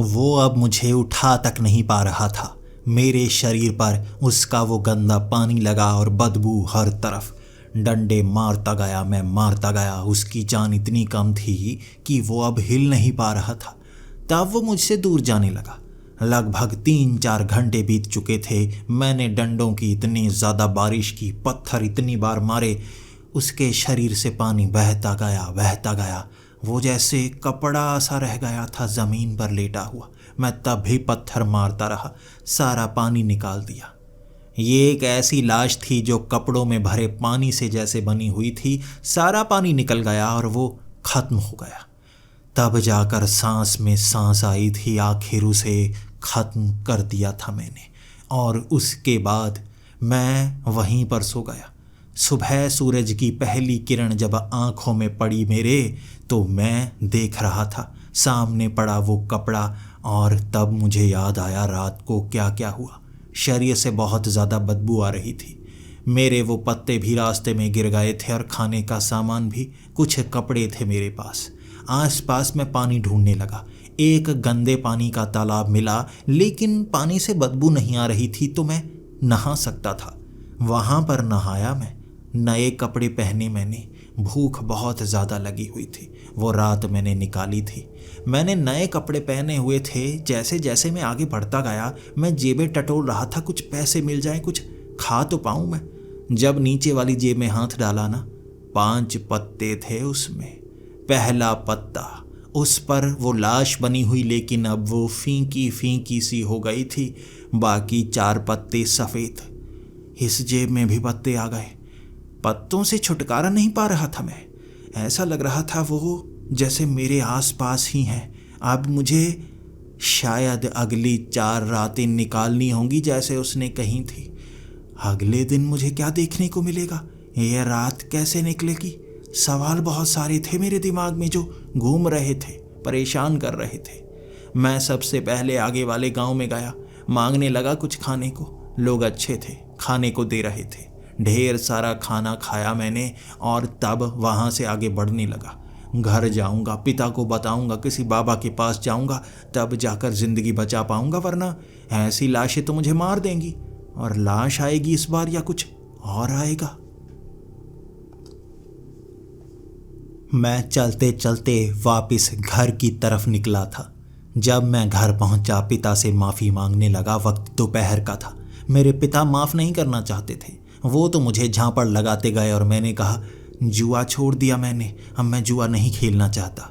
वो अब मुझे उठा तक नहीं पा रहा था। मेरे शरीर पर उसका वो गंदा पानी लगा और बदबू हर तरफ। डंडे मारता गया, मैं मारता गया। उसकी जान इतनी कम थी कि वो अब हिल नहीं पा रहा था। तब वो मुझसे दूर जाने लगा। लगभग 3-4 घंटे बीत चुके थे। मैंने डंडों की इतनी ज़्यादा बारिश की, पत्थर इतनी बार मारे, उसके शरीर से पानी बहता गया। वो जैसे कपड़ा सा रह गया था ज़मीन पर लेटा हुआ। मैं तब भी पत्थर मारता रहा, सारा पानी निकाल दिया। ये एक ऐसी लाश थी जो कपड़ों में भरे पानी से जैसे बनी हुई थी। सारा पानी निकल गया और वो खत्म हो गया। तब जाकर सांस में सांस आई थी। आखिर उसे खत्म कर दिया था मैंने, और उसके बाद मैं वहीं पर सो गया। सुबह सूरज की पहली किरण जब आंखों में पड़ी मेरे, तो मैं देख रहा था सामने पड़ा वो कपड़ा, और तब मुझे याद आया रात को क्या क्या हुआ। शरीर से बहुत ज़्यादा बदबू आ रही थी। मेरे वो पत्ते भी रास्ते में गिर गए थे और खाने का सामान भी। कुछ कपड़े थे मेरे पास। आसपास मैं पानी ढूंढने लगा। एक गंदे पानी का तालाब मिला, लेकिन पानी से बदबू नहीं आ रही थी, तो मैं नहा सकता था। वहाँ पर नहाया मैं। नए कपड़े पहने मैंने। भूख बहुत ज़्यादा लगी हुई थी। वो रात मैंने निकाली थी। मैंने नए कपड़े पहने हुए थे। जैसे जैसे मैं आगे बढ़ता गया, मैं जेबें टटोल रहा था, कुछ पैसे मिल जाए, कुछ खा तो पाऊँ मैं। जब नीचे वाली जेब में हाथ डाला ना, 5 पत्ते थे उसमें। पहला पत्ता, उस पर वो लाश बनी हुई, लेकिन अब वो फीकी फीकी सी हो गई थी। बाकी 4 पत्ते सफ़ेद। इस जेब में भी पत्ते आ गए। पत्तों से छुटकारा नहीं पा रहा था मैं। ऐसा लग रहा था वो जैसे मेरे आसपास ही हैं। अब मुझे शायद अगली 4 रातें निकालनी होंगी, जैसे उसने कही थी। अगले दिन मुझे क्या देखने को मिलेगा? यह रात कैसे निकलेगी? सवाल बहुत सारे थे मेरे दिमाग में जो घूम रहे थे, परेशान कर रहे थे। मैं सबसे पहले आगे वाले गांव में गया, मांगने लगा कुछ खाने को। लोग अच्छे थे, खाने को दे रहे थे। ढेर सारा खाना खाया मैंने, और तब वहाँ से आगे बढ़ने लगा। घर जाऊँगा, पिता को बताऊँगा, किसी बाबा के पास जाऊँगा, तब जाकर ज़िंदगी बचा पाऊँगा, वरना ऐसी लाशें तो मुझे मार देंगी। और लाश आएगी इस बार, या कुछ और आएगा? मैं चलते चलते वापस घर की तरफ निकला था। जब मैं घर पहुंचा, पिता से माफ़ी मांगने लगा। वक्त दोपहर का था। मेरे पिता माफ़ नहीं करना चाहते थे। वो तो मुझे झांपड़ लगाते गए, और मैंने कहा, जुआ छोड़ दिया मैंने, अब मैं जुआ नहीं खेलना चाहता।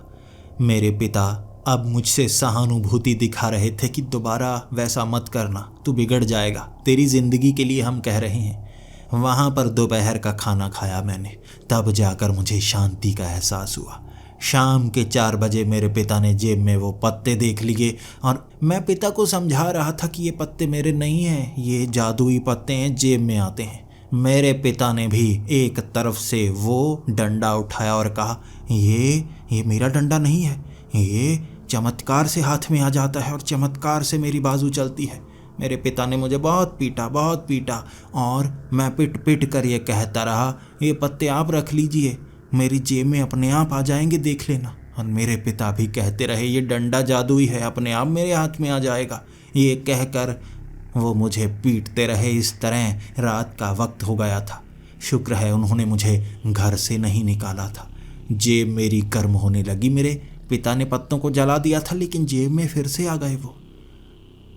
मेरे पिता अब मुझसे सहानुभूति दिखा रहे थे कि दोबारा वैसा मत करना, तू बिगड़ जाएगा, तेरी ज़िंदगी के लिए हम कह रहे हैं। वहाँ पर दोपहर का खाना खाया मैंने। तब जाकर मुझे शांति का एहसास हुआ। शाम के 4 बजे मेरे पिता ने जेब में वो पत्ते देख लिए, और मैं पिता को समझा रहा था कि ये पत्ते मेरे नहीं हैं, ये जादुई पत्ते हैं, जेब में आते हैं। मेरे पिता ने भी एक तरफ से वो डंडा उठाया और कहा, ये मेरा डंडा नहीं है, ये चमत्कार से हाथ में आ जाता है और चमत्कार से मेरी बाजू चलती है। मेरे पिता ने मुझे बहुत पीटा, और मैं पिट कर ये कहता रहा, ये पत्ते आप रख लीजिए, मेरी जेब में अपने आप आ जाएंगे, देख लेना। और मेरे पिता भी कहते रहे, ये डंडा जादुई है, अपने आप मेरे हाथ में आ जाएगा। ये कहकर वो मुझे पीटते रहे। इस तरह रात का वक्त हो गया था। शुक्र है उन्होंने मुझे घर से नहीं निकाला था। जेब मेरी गर्म होने लगी। मेरे पिता ने पत्तों को जला दिया था, लेकिन जेब में फिर से आ गए वो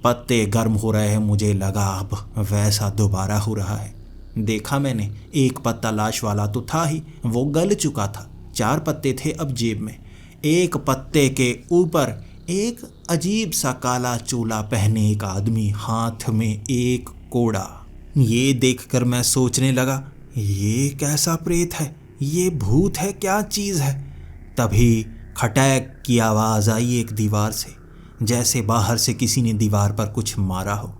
पत्ते। गर्म हो रहे हैं, मुझे लगा अब वैसा दोबारा हो रहा है। देखा मैंने, एक पत्ता लाश वाला तो था ही, वो गल चुका था। 4 पत्ते थे अब जेब में। एक पत्ते के ऊपर एक अजीब सा काला चोला पहने एक आदमी, हाथ में एक कोड़ा। ये देखकर मैं सोचने लगा, ये कैसा प्रेत है, ये भूत है, क्या चीज़ है? तभी खटैक की आवाज़ आई एक दीवार से, जैसे बाहर से किसी ने दीवार पर कुछ मारा हो।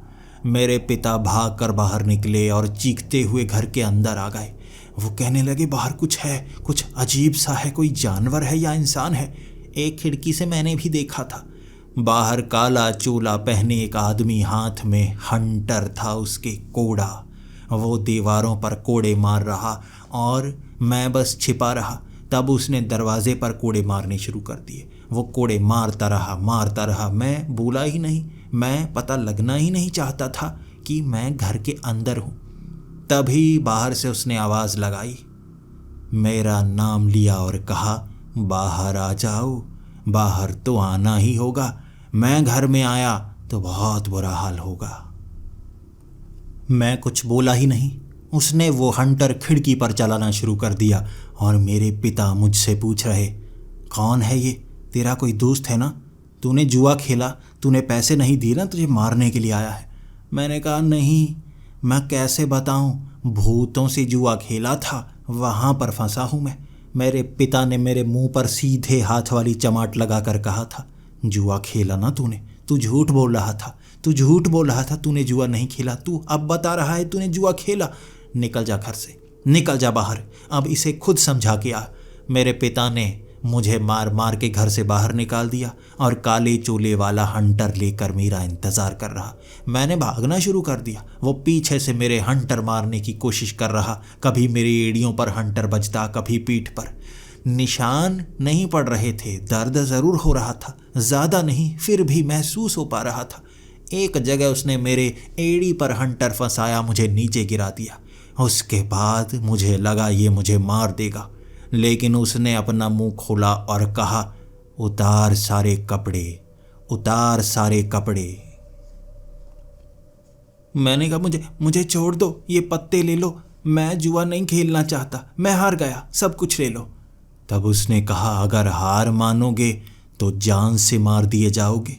मेरे पिता भाग कर बाहर निकले और चीखते हुए घर के अंदर आ गए। वो कहने लगे, बाहर कुछ है, कुछ अजीब सा है, कोई जानवर है या इंसान है। एक खिड़की से मैंने भी देखा था। बाहर काला चोला पहने एक आदमी, हाथ में हंटर था उसके, कोड़ा। वो दीवारों पर कोड़े मार रहा और मैं बस छिपा रहा। तब उसने दरवाजे पर कोड़े मारने शुरू कर दिए। वो कोड़े मारता रहा। मैं बोला ही नहीं, मैं पता लगना ही नहीं चाहता था कि मैं घर के अंदर हूँ। तभी बाहर से उसने आवाज़ लगाई, मेरा नाम लिया और कहा, बाहर आ जाओ। बाहर तो आना ही होगा, मैं घर में आया तो बहुत बुरा हाल होगा। मैं कुछ बोला ही नहीं। उसने वो हंटर खिड़की पर चलाना शुरू कर दिया और मेरे पिता मुझसे पूछ रहे, कौन है ये? तेरा कोई दोस्त है ना? तूने जुआ खेला, तूने पैसे नहीं दिए ना, तुझे मारने के लिए आया है। मैंने कहा नहीं, मैं कैसे बताऊं, भूतों से जुआ खेला था, वहाँ पर फंसा हूँ मैं। मेरे पिता ने मेरे मुंह पर सीधे हाथ वाली चमाट लगा कर कहा था, जुआ खेला ना तूने, तू झूठ बोल रहा था, तू झूठ बोल रहा था, तूने जुआ नहीं खेला, तू अब बता रहा है तूने जुआ खेला। निकल जा घर से, निकल जा बाहर, अब इसे खुद समझा के आ। मेरे पिता ने मुझे मार मार के घर से बाहर निकाल दिया और काले चोले वाला हंटर लेकर मेरा इंतज़ार कर रहा। मैंने भागना शुरू कर दिया, वो पीछे से मेरे हंटर मारने की कोशिश कर रहा। कभी मेरी एड़ियों पर हंटर बजता, कभी पीठ पर। निशान नहीं पड़ रहे थे, दर्द ज़रूर हो रहा था, ज़्यादा नहीं, फिर भी महसूस हो पा रहा था। एक जगह उसने मेरे एड़ी पर हंटर फंसाया, मुझे नीचे गिरा दिया। उसके बाद मुझे लगा ये मुझे मार देगा, लेकिन उसने अपना मुंह खोला और कहा, उतार सारे कपड़े, उतार सारे कपड़े। मैंने कहा मुझे छोड़ दो, ये पत्ते ले लो, मैं जुआ नहीं खेलना चाहता, मैं हार गया, सब कुछ ले लो। तब उसने कहा, अगर हार मानोगे तो जान से मार दिए जाओगे,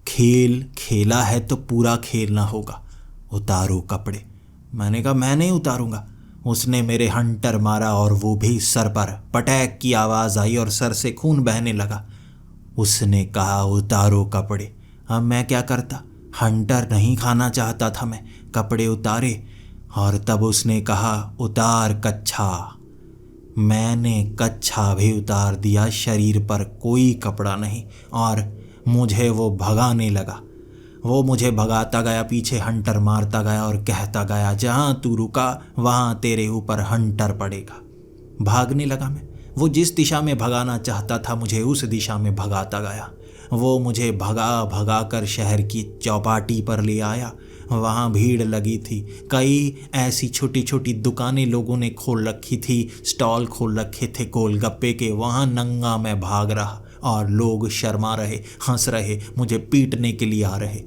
खेल खेला है तो पूरा खेलना होगा, उतारो कपड़े। मैंने कहा मैं नहीं उतारूंगा। उसने मेरे हंटर मारा और वो भी सर पर। पटैक की आवाज़ आई और सर से खून बहने लगा। उसने कहा, उतारो कपड़े। अब मैं क्या करता, हंटर नहीं खाना चाहता था मैं। कपड़े उतारे और तब उसने कहा, उतार कच्छा। मैंने कच्छा भी उतार दिया, शरीर पर कोई कपड़ा नहीं, और मुझे वो भगाने लगा। वो मुझे भगाता गया, पीछे हंटर मारता गया और कहता गया, जहाँ तू रुका वहाँ तेरे ऊपर हंटर पड़ेगा। भागने लगा मैं। वो जिस दिशा में भगाना चाहता था मुझे उस दिशा में भगाता गया। वो मुझे भगा भगा कर शहर की चौपाटी पर ले आया। वहाँ भीड़ लगी थी, कई ऐसी छोटी छोटी दुकानें लोगों ने खोल रखी थी, स्टॉल खोल रखे थे गोलगप्पे के। वहाँ नंगा मैं भाग रहा और लोग शर्मा रहे, हंस रहे, मुझे पीटने के लिए आ रहे।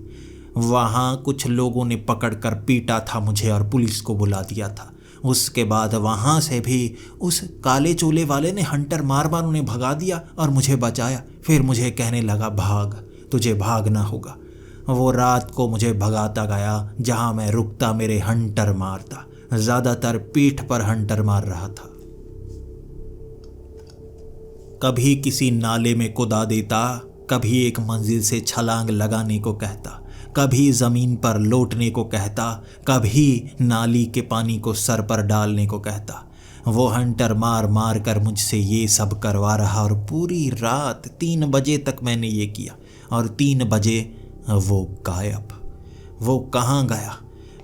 वहाँ कुछ लोगों ने पकड़ कर पीटा था मुझे और पुलिस को बुला दिया था। उसके बाद वहाँ से भी उस काले चोले वाले ने हंटर मार मार उन्हें भगा दिया और मुझे बचाया। फिर मुझे कहने लगा, भाग, तुझे भागना होगा। वो रात को मुझे भगाता गया, जहाँ मैं रुकता मेरे हंटर मारता। ज़्यादातर पीठ पर हंटर मार रहा था। कभी किसी नाले में कुदा देता, कभी एक मंजिल से छलांग लगाने को कहता, कभी ज़मीन पर लौटने को कहता, कभी नाली के पानी को सर पर डालने को कहता। वो हंटर मार मार कर मुझसे ये सब करवा रहा और पूरी रात 3 बजे तक मैंने ये किया और 3 बजे वो गायब। वो कहाँ गया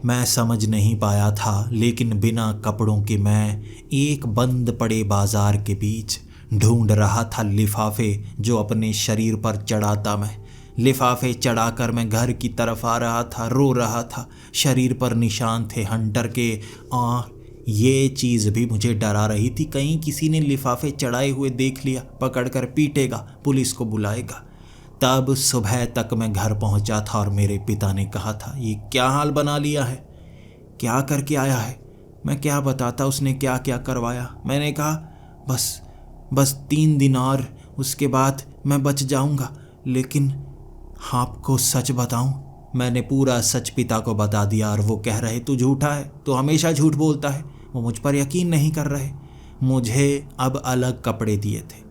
मैं समझ नहीं पाया था, लेकिन बिना कपड़ों के मैं एक बंद पड़े बाजार के बीच ढूंढ रहा था लिफाफे जो अपने शरीर पर चढ़ाता मैं। लिफाफे चढ़ाकर मैं घर की तरफ आ रहा था, रो रहा था। शरीर पर निशान थे हंटर के, और ये चीज़ भी मुझे डरा रही थी, कहीं किसी ने लिफाफे चढ़ाए हुए देख लिया, पकड़कर पीटेगा, पुलिस को बुलाएगा। तब सुबह तक मैं घर पहुंचा था और मेरे पिता ने कहा था, ये क्या हाल बना लिया है, क्या करके आया है। मैं क्या बताता उसने क्या क्या करवाया। मैंने कहा बस 3 दिन और, उसके बाद मैं बच जाऊंगा। लेकिन आपको सच बताऊं, मैंने पूरा सच पिता को बता दिया और वो कह रहे, तू झूठा है, तू हमेशा झूठ बोलता है। वो मुझ पर यकीन नहीं कर रहे। मुझे अब अलग कपड़े दिए थे,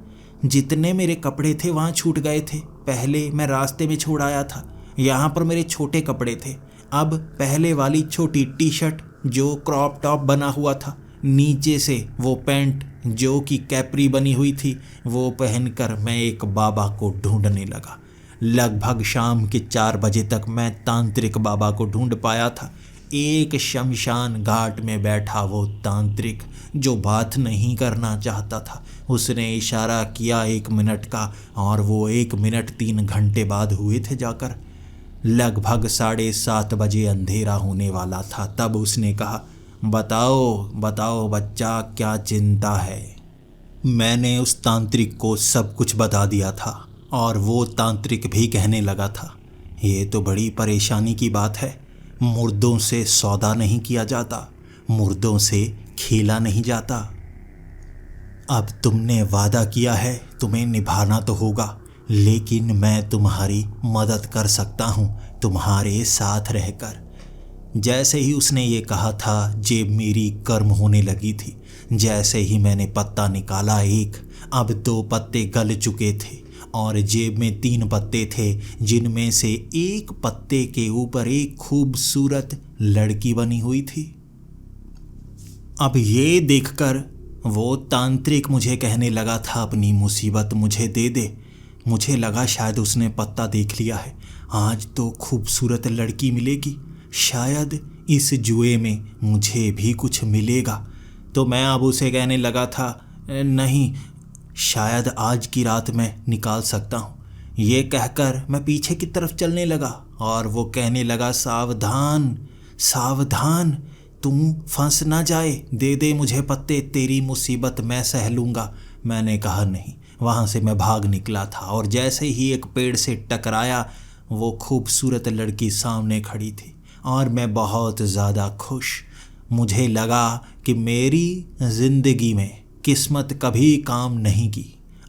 जितने मेरे कपड़े थे वहाँ छूट गए थे। पहले मैं रास्ते में छोड़ आया था, यहाँ पर मेरे छोटे कपड़े थे। अब पहले वाली छोटी टी शर्ट जो क्रॉप टॉप बना हुआ था, नीचे से वो पैंट जो कि कैपरी बनी हुई थी, वो पहनकर मैं एक बाबा को ढूंढने लगा। लगभग शाम के 4 बजे तक मैं तांत्रिक बाबा को ढूंढ पाया था। एक शमशान घाट में बैठा वो तांत्रिक जो बात नहीं करना चाहता था, उसने इशारा किया 1 मिनट का, और वो 1 मिनट 3 घंटे बाद हुए थे जाकर। लगभग 7:30 बजे अंधेरा होने वाला था। तब उसने कहा, बताओ बताओ बच्चा, क्या चिंता है। मैंने उस तांत्रिक को सब कुछ बता दिया था और वो तांत्रिक भी कहने लगा था, ये तो बड़ी परेशानी की बात है। मुर्दों से सौदा नहीं किया जाता, मुर्दों से खेला नहीं जाता। अब तुमने वादा किया है, तुम्हें निभाना तो होगा, लेकिन मैं तुम्हारी मदद कर सकता हूँ तुम्हारे साथ रहकर। जैसे ही उसने ये कहा था, जेब मेरी गर्म होने लगी थी। जैसे ही मैंने पत्ता निकाला एक, अब 2 पत्ते गल चुके थे और जेब में 3 पत्ते थे, जिनमें से एक पत्ते के ऊपर एक खूबसूरत लड़की बनी हुई थी। अब ये देखकर वो तांत्रिक मुझे कहने लगा था, अपनी मुसीबत मुझे दे दे। मुझे लगा शायद उसने पत्ता देख लिया है, आज तो खूबसूरत लड़की मिलेगी, शायद इस जुए में मुझे भी कुछ मिलेगा। तो मैं अब उसे कहने लगा था, नहीं, शायद आज की रात मैं निकाल सकता हूँ। ये कहकर मैं पीछे की तरफ चलने लगा और वो कहने लगा, सावधान सावधान, तू फंस ना जाए, दे दे मुझे पत्ते, तेरी मुसीबत मैं सह लूँगा। मैंने कहा नहीं। वहाँ से मैं भाग निकला था और जैसे ही एक पेड़ से टकराया, वो खूबसूरत लड़की सामने खड़ी थी और मैं बहुत ज़्यादा खुश। मुझे लगा कि मेरी ज़िंदगी में किस्मत कभी काम नहीं की,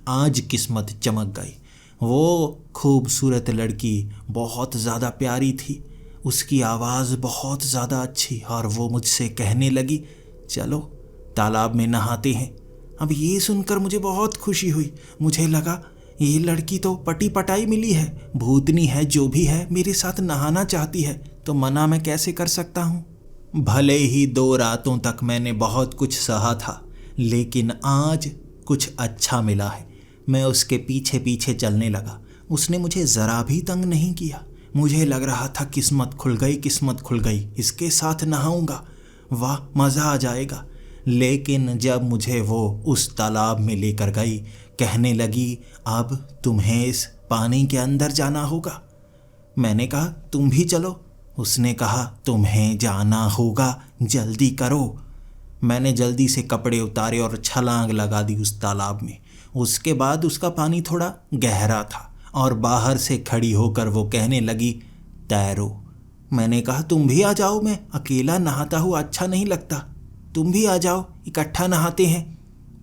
आज किस्मत चमक गई। वो खूबसूरत लड़की बहुत ज़्यादा प्यारी थी, उसकी आवाज़ बहुत ज़्यादा अच्छी, और वो मुझसे कहने लगी, चलो तालाब में नहाते हैं। अब ये सुनकर मुझे बहुत खुशी हुई। मुझे लगा ये लड़की तो पटी पटाई मिली है, भूतनी है, जो भी है मेरे साथ नहाना चाहती है, तो मना मैं कैसे कर सकता हूँ। भले ही 2 रातों तक मैंने बहुत कुछ सहा था, लेकिन आज कुछ अच्छा मिला है। मैं उसके पीछे पीछे चलने लगा। उसने मुझे ज़रा भी तंग नहीं किया। मुझे लग रहा था किस्मत खुल गई, किस्मत खुल गई, इसके साथ नहाऊंगा, वाह मज़ा आ जाएगा। लेकिन जब मुझे वो उस तालाब में लेकर गई, कहने लगी, अब तुम्हें इस पानी के अंदर जाना होगा। मैंने कहा, तुम भी चलो। उसने कहा, तुम्हें जाना होगा, जल्दी करो। मैंने जल्दी से कपड़े उतारे और छलांग लगा दी उस तालाब में। उसके बाद उसका पानी थोड़ा गहरा था और बाहर से खड़ी होकर वो कहने लगी, तैरो। मैंने कहा, तुम भी आ जाओ, मैं अकेला नहाता हुआ अच्छा नहीं लगता, तुम भी आ जाओ, इकट्ठा नहाते हैं।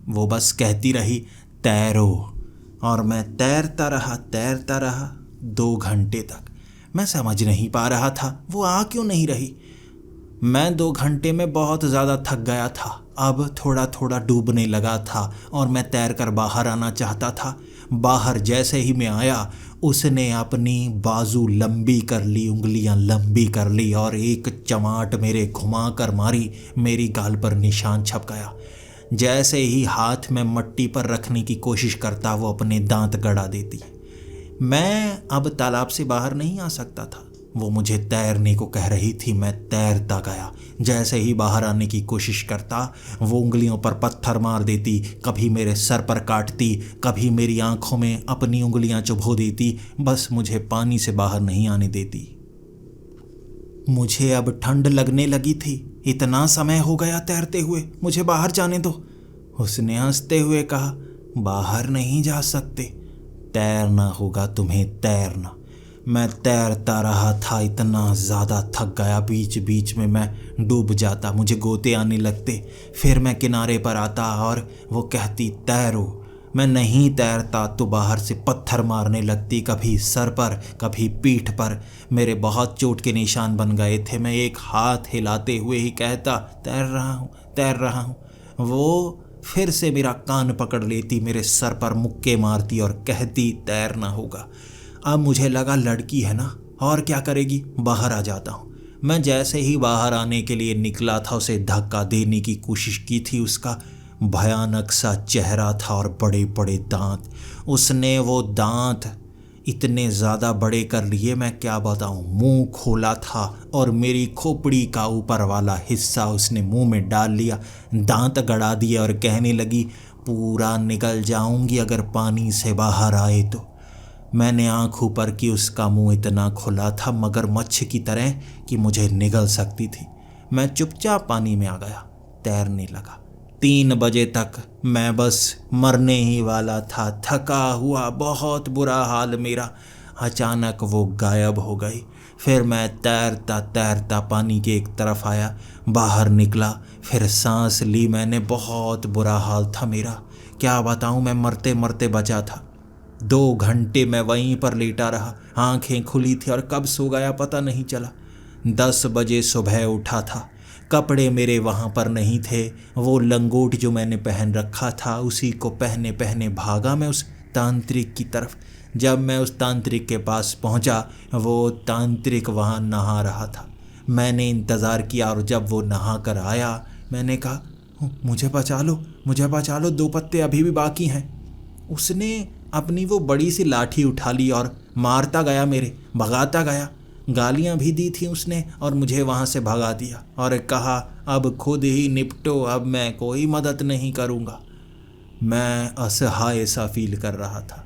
वो बस कहती रही, तैरो, और मैं तैरता रहा 2 घंटे तक। मैं समझ नहीं पा रहा था वो आ क्यों नहीं रही। मैं 2 घंटे में बहुत ज़्यादा थक गया था, अब थोड़ा थोड़ा डूबने लगा था और मैं तैरकर बाहर आना चाहता था। बाहर जैसे ही मैं आया, उसने अपनी बाजू लंबी कर ली, उंगलियां लंबी कर ली और एक चमाट मेरे घुमा कर मारी। मेरी गाल पर निशान छप गया। जैसे ही हाथ में मट्टी पर रखने की कोशिश करता, वो अपने दांत गड़ा देती। मैं अब तालाब से बाहर नहीं आ सकता था। वो मुझे तैरने को कह रही थी, मैं तैरता गया। जैसे ही बाहर आने की कोशिश करता, वो उंगलियों पर पत्थर मार देती, कभी मेरे सर पर काटती, कभी मेरी आंखों में अपनी उंगलियां चुभो देती, बस मुझे पानी से बाहर नहीं आने देती। मुझे अब ठंड लगने लगी थी। इतना समय हो गया तैरते हुए, मुझे बाहर जाने दो। उसने हंसते हुए कहा, बाहर नहीं जा सकते, तैरना होगा तुम्हें, तैरना। मैं तैरता रहा था, इतना ज़्यादा थक गया, बीच बीच में मैं डूब जाता, मुझे गोते आने लगते। फिर मैं किनारे पर आता और वो कहती, तैरो। मैं नहीं तैरता तो बाहर से पत्थर मारने लगती, कभी सर पर, कभी पीठ पर। मेरे बहुत चोट के निशान बन गए थे। मैं एक हाथ हिलाते हुए ही कहता, तैर रहा हूँ, तैर रहा हूँ। वो फिर से मेरा कान पकड़ लेती, मेरे सर पर मुक्के मारती और कहती, तैरना होगा। अब मुझे लगा लड़की है ना, और क्या करेगी, बाहर आ जाता हूँ। मैं जैसे ही बाहर आने के लिए निकला था, उसे धक्का देने की कोशिश की थी। उसका भयानक सा चेहरा था और बड़े बड़े दांत। उसने वो दांत इतने ज़्यादा बड़े कर लिए, मैं क्या बताऊँ। मुंह खोला था और मेरी खोपड़ी का ऊपर वाला हिस्सा उसने मुंह में डाल लिया, दांत गड़ा दिए और कहने लगी, पूरा निकल जाऊंगी अगर पानी से बाहर आए तो। मैंने आँख ऊपर की, उसका मुंह इतना खुला था मगरमच्छ की तरह कि मुझे निगल सकती थी। मैं चुपचाप पानी में आ गया, तैरने लगा। 3 बजे तक मैं बस मरने ही वाला था, थका हुआ, बहुत बुरा हाल मेरा। अचानक वो गायब हो गई। फिर मैं तैरता तैरता पानी के एक तरफ आया, बाहर निकला, फिर सांस ली मैंने। बहुत बुरा हाल था मेरा, क्या बताऊं, मैं मरते मरते बचा था। 2 घंटे मैं वहीं पर लेटा रहा, आंखें खुली थी और कब सो गया पता नहीं चला। 10 बजे सुबह उठा था। कपड़े मेरे वहाँ पर नहीं थे, वो लंगोट जो मैंने पहन रखा था उसी को पहने पहने भागा मैं उस तांत्रिक की तरफ। जब मैं उस तांत्रिक के पास पहुँचा, वो तांत्रिक वहाँ नहा रहा था। मैंने इंतज़ार किया और जब वो नहा कर आया, मैंने कहा, मुझे बचा लो, मुझे बचा लो, 2 पत्ते अभी भी बाकी हैं। उसने अपनी वो बड़ी सी लाठी उठा ली और मारता गया मेरे, भगाता गया। गालियां भी दी थी उसने और मुझे वहाँ से भगा दिया और कहा, अब खुद ही निपटो, अब मैं कोई मदद नहीं करूँगा। मैं असहाय सा फील कर रहा था।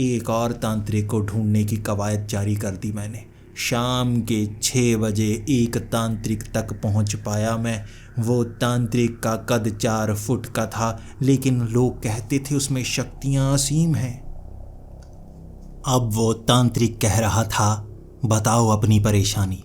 एक और तांत्रिक को ढूंढने की कवायद जारी कर दी मैंने। शाम के 6 बजे एक तांत्रिक तक पहुंच पाया मैं। वो तांत्रिक का कद 4 फुट का था, लेकिन लोग कहते थे उसमें शक्तियां असीम हैं। अब वो तांत्रिक कह रहा था, बताओ अपनी परेशानी।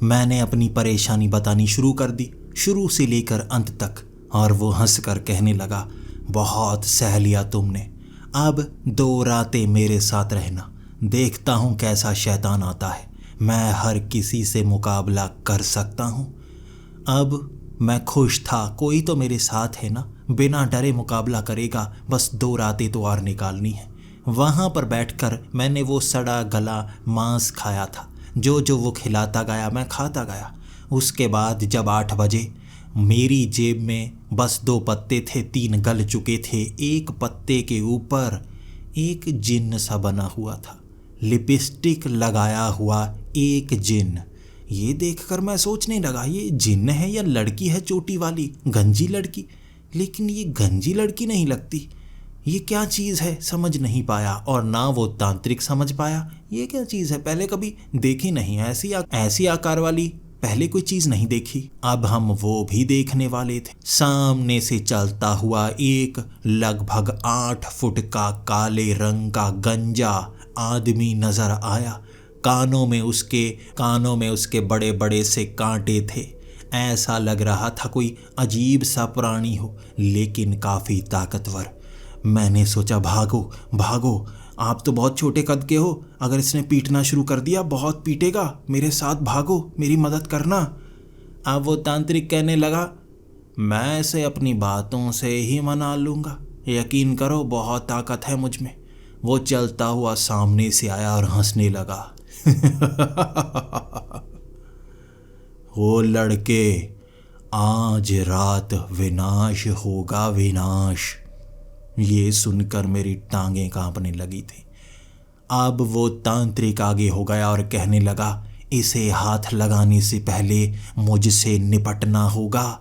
मैंने अपनी परेशानी बतानी शुरू कर दी, शुरू से लेकर अंत तक, और वो हंसकर कहने लगा, बहुत सह लिया तुमने, अब 2 रातें मेरे साथ रहना, देखता हूँ कैसा शैतान आता है। मैं हर किसी से मुकाबला कर सकता हूँ। अब मैं खुश था, कोई तो मेरे साथ है ना, बिना डरे मुकाबला करेगा, बस 2 रातें तो और निकालनी है। वहाँ पर बैठकर मैंने वो सड़ा गला मांस खाया था। जो जो वो खिलाता गया मैं खाता गया। उसके बाद जब 8 बजे, मेरी जेब में बस 2 पत्ते थे, 3 गल चुके थे। एक पत्ते के ऊपर एक जिन्न सा बना हुआ था, लिपस्टिक लगाया हुआ एक जिन्न। ये देखकर मैं सोचने लगा, ये जिन्न है या लड़की है, चोटी वाली गंजी लड़की। लेकिन ये गंजी लड़की नहीं लगती, ये क्या चीज़ है समझ नहीं पाया, और ना वो तांत्रिक समझ पाया ये क्या चीज़ है। पहले कभी देखी नहीं ऐसी आकार वाली, पहले कोई चीज़ नहीं देखी। अब हम वो भी देखने वाले थे। सामने से चलता हुआ एक लगभग 8 फुट का काले रंग का गंजा आदमी नजर आया। कानों में उसके बड़े बड़े से कांटे थे। ऐसा लग रहा था कोई अजीब सा प्राणी हो, लेकिन काफ़ी ताकतवर। मैंने सोचा, भागो भागो, आप तो बहुत छोटे कद के हो, अगर इसने पीटना शुरू कर दिया बहुत पीटेगा, मेरे साथ भागो, मेरी मदद करना। अब वो तांत्रिक कहने लगा, मैं इसे अपनी बातों से ही मना लूँगा, यकीन करो बहुत ताकत है मुझ में। वो चलता हुआ सामने से आया और हंसने लगा। वो लड़के, आज रात विनाश होगा, विनाश। ये सुनकर मेरी टांगें कांपने लगी थी। अब वो तांत्रिक आगे हो गया और कहने लगा, इसे हाथ लगाने से पहले मुझसे निपटना होगा।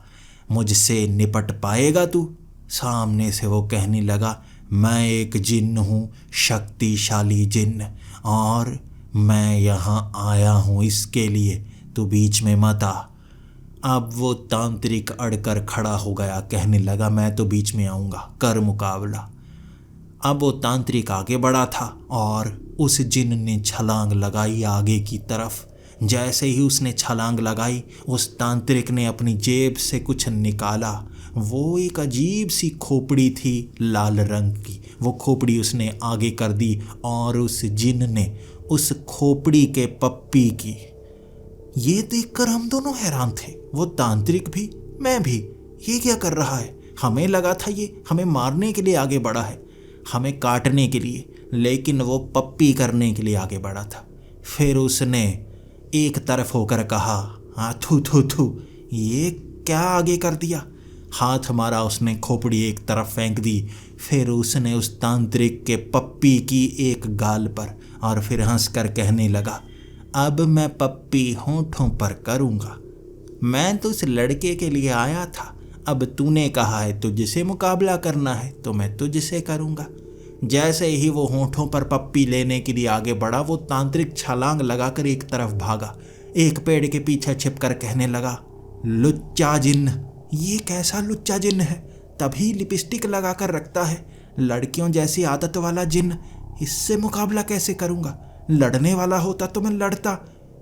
मुझसे निपट पाएगा तू? सामने से वो कहने लगा, मैं एक जिन्न हूँ, शक्तिशाली जिन्न, और मैं यहाँ आया हूँ इसके लिए, तू बीच में मत आ। अब वो तांत्रिक अड़कर खड़ा हो गया, कहने लगा, मैं तो बीच में आऊँगा, कर मुकाबला। अब वो तांत्रिक आगे बढ़ा था और उस जिन्न ने छलांग लगाई आगे की तरफ। जैसे ही उसने छलांग लगाई, उस तांत्रिक ने अपनी जेब से कुछ निकाला। वो एक अजीब सी खोपड़ी थी लाल रंग की। वो खोपड़ी उसने आगे कर दी और उस जिन्न ने उस खोपड़ी के पप्पी की। ये देखकर हम दोनों हैरान थे, वो तांत्रिक भी, मैं भी। ये क्या कर रहा है? हमें लगा था ये हमें मारने के लिए आगे बढ़ा है, हमें काटने के लिए, लेकिन वो पप्पी करने के लिए आगे बढ़ा था। फिर उसने एक तरफ होकर कहा, हाँ थू थू थू, ये क्या आगे कर दिया। हाथ मारा उसने, खोपड़ी एक तरफ फेंक दी। फिर उसने उस तांत्रिक के पप्पी की एक गाल पर, और फिर हंसकर कहने लगा, अब मैं पप्पी होंठों पर करूँगा। मैं तो उस लड़के के लिए आया था, अब तूने कहा है तुझसे मुकाबला करना है तो मैं तुझसे करूँगा। जैसे ही वो होंठों पर पप्पी लेने के लिए आगे बढ़ा, वो तांत्रिक छलांग लगाकर एक तरफ भागा, एक पेड़ के पीछे छिपकर कहने लगा, लुच्चा जिन्न। ये कैसा लुच्चा जिन्न है? तभी लिपस्टिक लगा कर रखता है, लड़कियों जैसी आदत वाला जिन्न। इससे मुकाबला कैसे करूँगा? लड़ने वाला होता तो मैं लड़ता,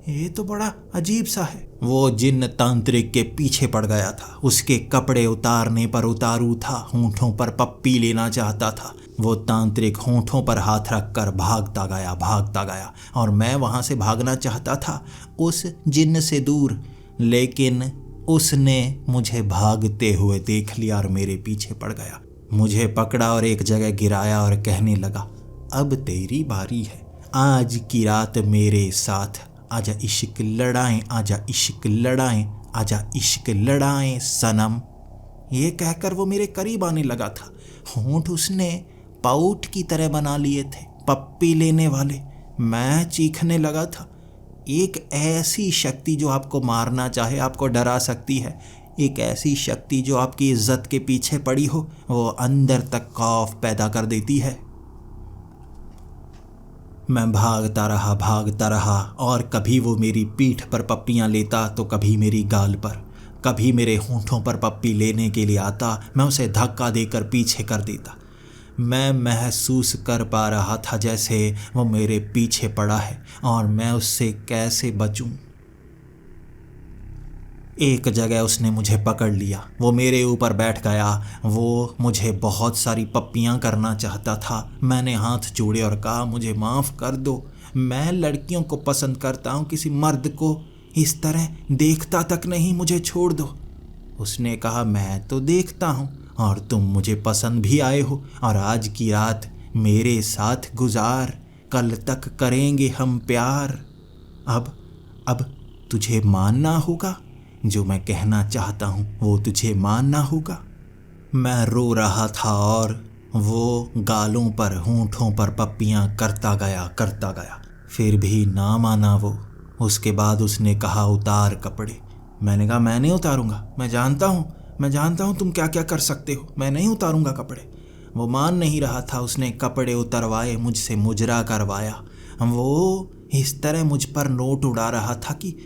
ये तो बड़ा अजीब सा है। वो जिन्न तांत्रिक के पीछे पड़ गया था। उसके कपड़े उतारने पर उतारू था, होंठों पर पप्पी लेना चाहता था। वो तांत्रिक होंठों पर हाथ रखकर भागता गया और मैं वहां से भागना चाहता था उस जिन्न से दूर, लेकिन उसने मुझे भागते हुए देख लिया और मेरे पीछे पड़ गया। मुझे पकड़ा और एक जगह गिराया और कहने लगा, अब तेरी बारी है, आज की रात मेरे साथ आजा इश्क लड़ाएं, आजा इश्क लड़ाएं, आजा इश्क लड़ाएं सनम। ये कहकर वो मेरे करीब आने लगा था। होंठ उसने पाउट की तरह बना लिए थे, पप्पी लेने वाले। मैं चीखने लगा था। एक ऐसी शक्ति जो आपको मारना चाहे, आपको डरा सकती है, एक ऐसी शक्ति जो आपकी इज्जत के पीछे पड़ी हो, वो अंदर तक खौफ पैदा कर देती है। मैं भागता रहा और कभी वो मेरी पीठ पर पप्पियां लेता तो कभी मेरी गाल पर, कभी मेरे होंठों पर पप्पी लेने के लिए आता। मैं उसे धक्का देकर पीछे कर देता। मैं महसूस कर पा रहा था जैसे वो मेरे पीछे पड़ा है और मैं उससे कैसे बचूं। एक जगह उसने मुझे पकड़ लिया, वो मेरे ऊपर बैठ गया। वो मुझे बहुत सारी पप्पियां करना चाहता था। मैंने हाथ जोड़े और कहा, मुझे माफ़ कर दो, मैं लड़कियों को पसंद करता हूँ, किसी मर्द को इस तरह देखता तक नहीं, मुझे छोड़ दो। उसने कहा, मैं तो देखता हूँ और तुम मुझे पसंद भी आए हो और आज की रात मेरे साथ गुजार, कल तक करेंगे हम प्यार। अब तुझे मानना होगा, जो मैं कहना चाहता हूँ वो तुझे मानना होगा। मैं रो रहा था और वो गालों पर, होंठों पर पप्पियाँ करता गया। फिर भी ना माना वो। उसके बाद उसने कहा, उतार कपड़े। मैंने कहा, मैं नहीं उतारूंगा, मैं जानता हूँ तुम क्या क्या कर सकते हो, मैं नहीं उतारूंगा कपड़े। वो मान नहीं रहा था। उसने कपड़े उतरवाए, मुझसे मुजरा करवाया। वो इस तरह मुझ पर नोट उड़ा रहा था कि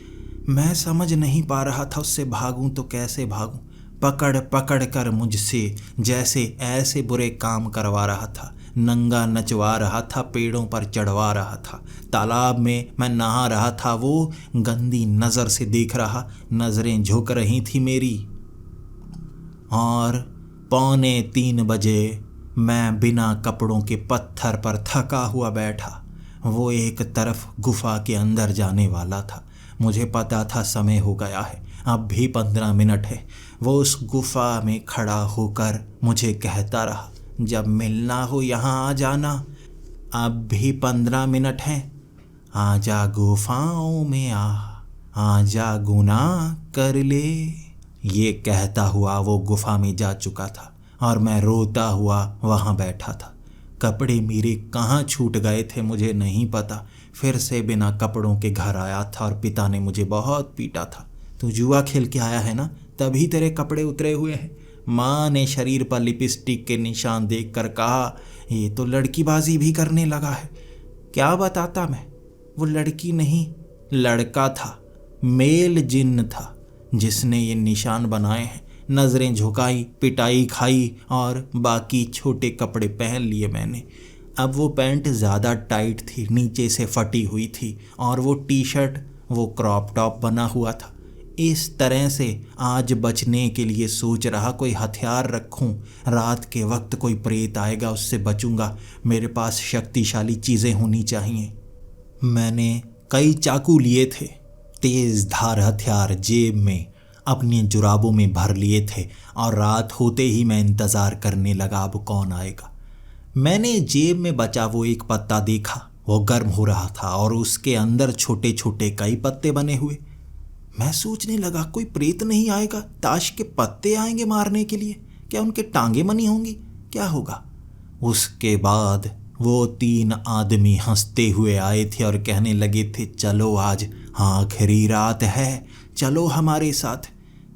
मैं समझ नहीं पा रहा था उससे भागूं तो कैसे भागूं। पकड़ कर मुझसे जैसे ऐसे बुरे काम करवा रहा था। नंगा नचवा रहा था, पेड़ों पर चढ़वा रहा था। तालाब में मैं नहा रहा था, वो गंदी नज़र से देख रहा, नज़रें झुक रही थी मेरी। और 2:45 बजे मैं बिना कपड़ों के पत्थर पर थका हुआ बैठा। वो एक तरफ गुफा के अंदर जाने वाला था। मुझे पता था समय हो गया है, अब भी 15 मिनट है। वो उस गुफा में खड़ा होकर मुझे कहता रहा, जब मिलना हो यहाँ आ जाना, अब भी 15 मिनट हैं, आजा गुफाओं में आजा गुनाह कर ले। ये कहता हुआ वो गुफा में जा चुका था और मैं रोता हुआ वहाँ बैठा था। कपड़े मेरे कहाँ छूट गए थे मुझे नहीं पता। फिर से बिना कपड़ों के घर आया था और पिता ने मुझे बहुत पीटा था। तू जुआ खेल के आया है ना, तभी तेरे कपड़े उतरे हुए हैं। माँ ने शरीर पर लिपस्टिक के निशान देखकर कहा, ये तो लड़कीबाजी भी करने लगा है। क्या बताता मैं, वो लड़की नहीं लड़का था, मेल जिन्न था जिसने ये निशान बनाए हैं। नज़रें झुकाई, पिटाई खाई और बाकी छोटे कपड़े पहन लिए मैंने। अब वो पैंट ज़्यादा टाइट थी, नीचे से फटी हुई थी और वो टी शर्ट वो क्रॉप टॉप बना हुआ था। इस तरह से आज बचने के लिए सोच रहा, कोई हथियार रखूं, रात के वक्त कोई प्रेत आएगा उससे बचूंगा। मेरे पास शक्तिशाली चीज़ें होनी चाहिए। मैंने कई चाकू लिए थे, तेज़ धार हथियार जेब में अपनी जुराबों में भर लिए थे और रात होते ही मैं इंतज़ार करने लगा अब कौन आएगा। मैंने जेब में बचा वो एक पत्ता देखा, वो गर्म हो रहा था और उसके अंदर छोटे छोटे कई पत्ते बने हुए। मैं सोचने लगा, कोई प्रेत नहीं आएगा, ताश के पत्ते आएंगे मारने के लिए, क्या उनके टांगे बनी होंगी, क्या होगा। उसके बाद वो 3 आदमी हंसते हुए आए थे और कहने लगे थे, चलो आज आखिरी रात है, चलो हमारे साथ।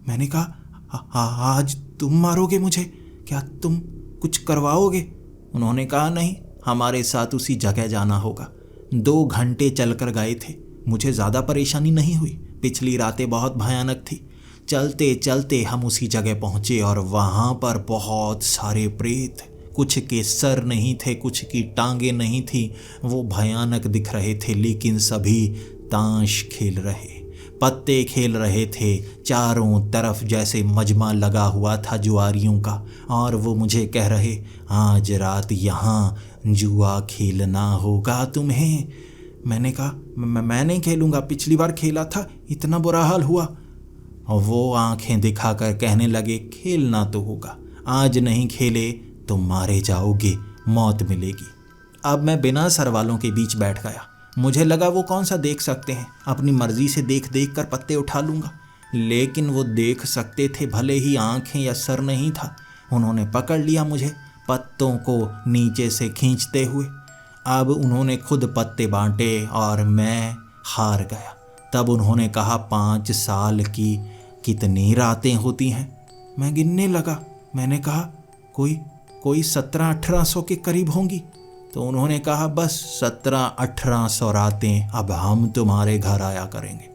मैंने कहा, आज तुम मारोगे मुझे, क्या तुम कुछ करवाओगे। उन्होंने कहा, नहीं, हमारे साथ उसी जगह जाना होगा। 2 घंटे चलकर गए थे, मुझे ज़्यादा परेशानी नहीं हुई। पिछली रातें बहुत भयानक थी। चलते चलते हम उसी जगह पहुँचे और वहाँ पर बहुत सारे प्रेत, कुछ के सर नहीं थे, कुछ की टांगें नहीं थी, वो भयानक दिख रहे थे, लेकिन सभी ताश खेल रहे, पत्ते खेल रहे थे। चारों तरफ जैसे मजमा लगा हुआ था जुआरियों का, और वो मुझे कह रहे, आज रात यहाँ जुआ खेलना होगा तुम्हें। मैंने कहा, मैं नहीं खेलूँगा, पिछली बार खेला था, इतना बुरा हाल हुआ। और वो आंखें दिखाकर कहने लगे, खेलना तो होगा, आज नहीं खेले तो मारे जाओगे, मौत मिलेगी। अब मैं बिना सरवालों के बीच बैठ गया। मुझे लगा वो कौन सा देख सकते हैं, अपनी मर्जी से देख देख कर पत्ते उठा लूँगा। लेकिन वो देख सकते थे, भले ही आंखें या सर नहीं था। उन्होंने पकड़ लिया मुझे, पत्तों को नीचे से खींचते हुए। अब उन्होंने खुद पत्ते बांटे और मैं हार गया। तब उन्होंने कहा, 5 साल की कितनी रातें होती हैं? मैं गिनने लगा। मैंने कहा, कोई 1700-1800 के करीब होंगी। तो उन्होंने कहा, बस 1700-1800 रातें अब हम तुम्हारे घर आया करेंगे।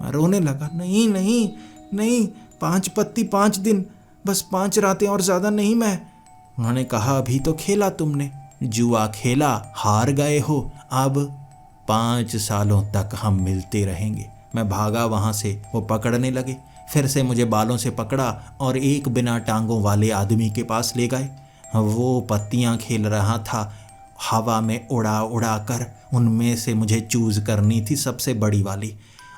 मैं रोने लगा, नहीं नहीं नहीं, 5 पत्ती 5 दिन, बस 5 रातें और ज़्यादा नहीं। मैं उन्होंने कहा, अभी तो खेला तुमने, जुआ खेला, हार गए हो, अब 5 सालों तक हम मिलते रहेंगे। मैं भागा वहाँ से। वो पकड़ने लगे, फिर से मुझे बालों से पकड़ा और एक बिना टांगों वाले आदमी के पास ले गए। वो पत्तियाँ खेल रहा था, हवा में उड़ा उड़ा कर उनमें से मुझे चूज़ करनी थी सबसे बड़ी वाली।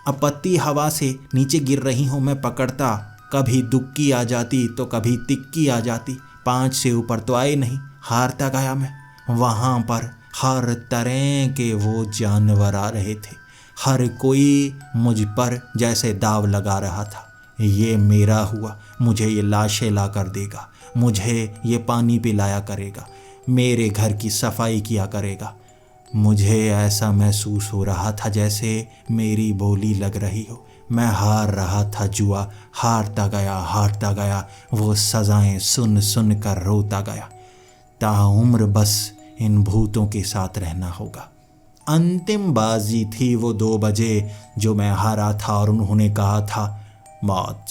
अब पत्ती हवा से नीचे गिर रही हूँ, मैं पकड़ता, कभी दुक्की आ जाती तो कभी तिक्की आ जाती, 5 से ऊपर तो आए नहीं। हारता गया मैं। वहाँ पर हर तरह के वो जानवर आ रहे थे, हर कोई मुझ पर जैसे दाव लगा रहा था। ये मेरा हुआ, मुझे ये लाशें ला कर देगा, मुझे ये पानी पिलाया करेगा, मेरे घर की सफाई किया करेगा। मुझे ऐसा महसूस हो रहा था जैसे मेरी बोली लग रही हो। मैं हार रहा था जुआ, हारता गया, वो सज़ाएं सुन सुन कर रोता गया। ताउम्र बस इन भूतों के साथ रहना होगा। अंतिम बाजी थी वो 2 बजे जो मैं हारा था, और उन्होंने कहा था, मौत,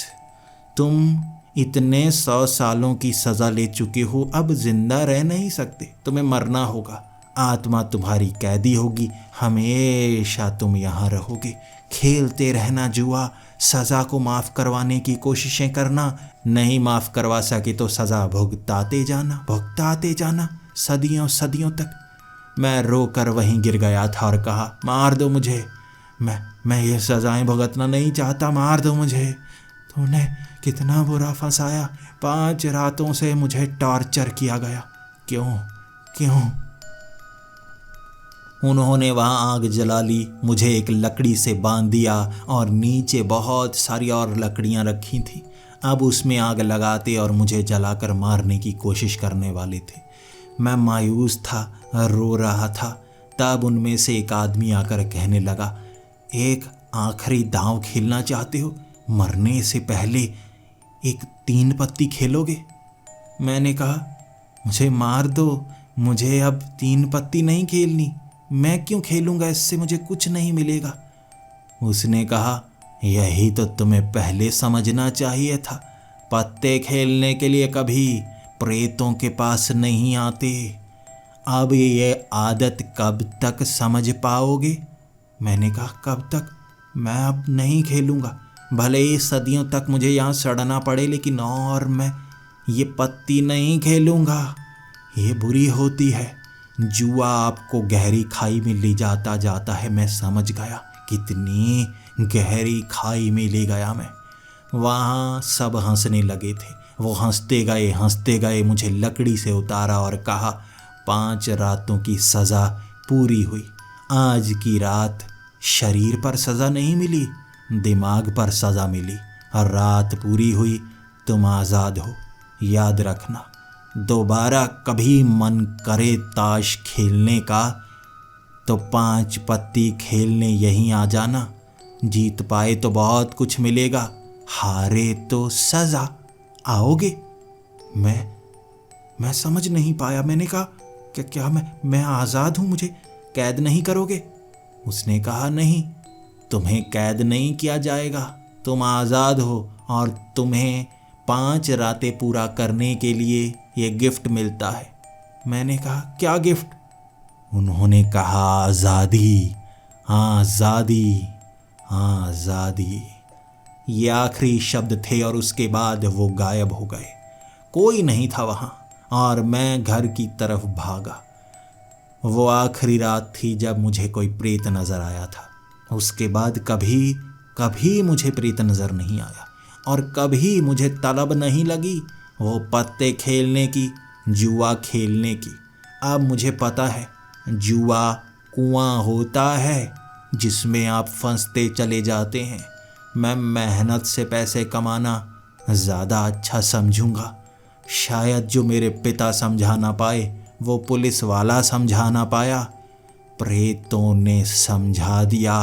तुम इतने 100 सालों की सज़ा ले चुके हो, अब जिंदा रह नहीं सकते, तुम्हें मरना होगा। आत्मा तुम्हारी कैदी होगी, हमेशा तुम यहाँ रहोगे। खेलते रहना जुआ, सज़ा को माफ़ करवाने की कोशिशें करना, नहीं माफ़ करवा सके तो सज़ा भुगताते जाना सदियों सदियों तक। मैं रोकर वहीं गिर गया था और कहा, मार दो मुझे, मैं ये सज़ाएं भुगतना नहीं चाहता, मार दो मुझे। तूने कितना बुरा फंसाया, 5 रातों से मुझे टॉर्चर किया गया, क्यों? उन्होंने वहाँ आग जला ली, मुझे एक लकड़ी से बांध दिया और नीचे बहुत सारी और लकड़ियाँ रखी थीं। अब उसमें आग लगाते और मुझे जलाकर मारने की कोशिश करने वाले थे। मैं मायूस था, रो रहा था। तब उनमें से एक आदमी आकर कहने लगा, एक आखिरी दांव खेलना चाहते हो? मरने से पहले एक 3 पत्ती खेलोगे? मैंने कहा, मुझे मार दो, मुझे अब 3 पत्ती नहीं खेलनी। मैं क्यों खेलूँगा, इससे मुझे कुछ नहीं मिलेगा। उसने कहा, यही तो तुम्हें पहले समझना चाहिए था। पत्ते खेलने के लिए कभी प्रेतों के पास नहीं आते। अब ये आदत कब तक समझ पाओगे? मैंने कहा, कब तक? मैं अब नहीं खेलूँगा, भले ही सदियों तक मुझे यहाँ सड़ना पड़े, लेकिन और मैं ये पत्ती नहीं खेलूँगा। ये बुरी होती है। जुआ आपको गहरी खाई में ले जाता है। मैं समझ गया कितनी गहरी खाई में ले गया मैं। वहाँ सब हंसने लगे थे। वो हंसते गए, मुझे लकड़ी से उतारा और कहा, 5 रातों की सज़ा पूरी हुई। आज की रात शरीर पर सज़ा नहीं मिली, दिमाग पर सज़ा मिली। और रात पूरी हुई, तुम आज़ाद हो। याद रखना, दोबारा कभी मन करे ताश खेलने का तो 5 पत्ती खेलने यहीं आ जाना। जीत पाए तो बहुत कुछ मिलेगा, हारे तो सज़ा। आओगे? मैं समझ नहीं पाया। मैंने कहा, क्या मैं आज़ाद हूँ, मुझे कैद नहीं करोगे? उसने कहा, नहीं, तुम्हें कैद नहीं किया जाएगा, तुम आज़ाद हो और तुम्हें 5 रातें पूरा करने के लिए ये गिफ्ट मिलता है। मैंने कहा, क्या गिफ्ट? उन्होंने कहा, आज़ादी। आज़ादी, आज़ादी। ये आखिरी शब्द थे और उसके बाद वो गायब हो गए। कोई नहीं था वहाँ और मैं घर की तरफ भागा। वो आखिरी रात थी जब मुझे कोई प्रेत नज़र आया था। उसके बाद कभी कभी मुझे प्रेत नज़र नहीं आया और कभी मुझे तलब नहीं लगी वो पत्ते खेलने की, जुआ खेलने की। अब मुझे पता है जुआ कुआं होता है जिसमें आप फंसते चले जाते हैं। मैं मेहनत से पैसे कमाना ज़्यादा अच्छा समझूंगा। शायद जो मेरे पिता समझा ना पाए वो पुलिस वाला समझा ना पाया, प्रेतों ने समझा दिया।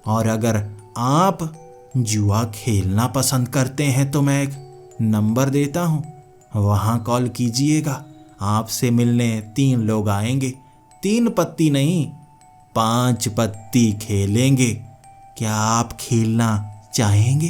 और अगर आप जुआ खेलना पसंद करते हैं तो मैं एक नंबर देता हूँ, वहाँ कॉल कीजिएगा। आपसे मिलने 3 लोग आएंगे। 3 पत्ती नहीं, 5 पत्ती खेलेंगे। क्या आप खेलना चाहेंगे?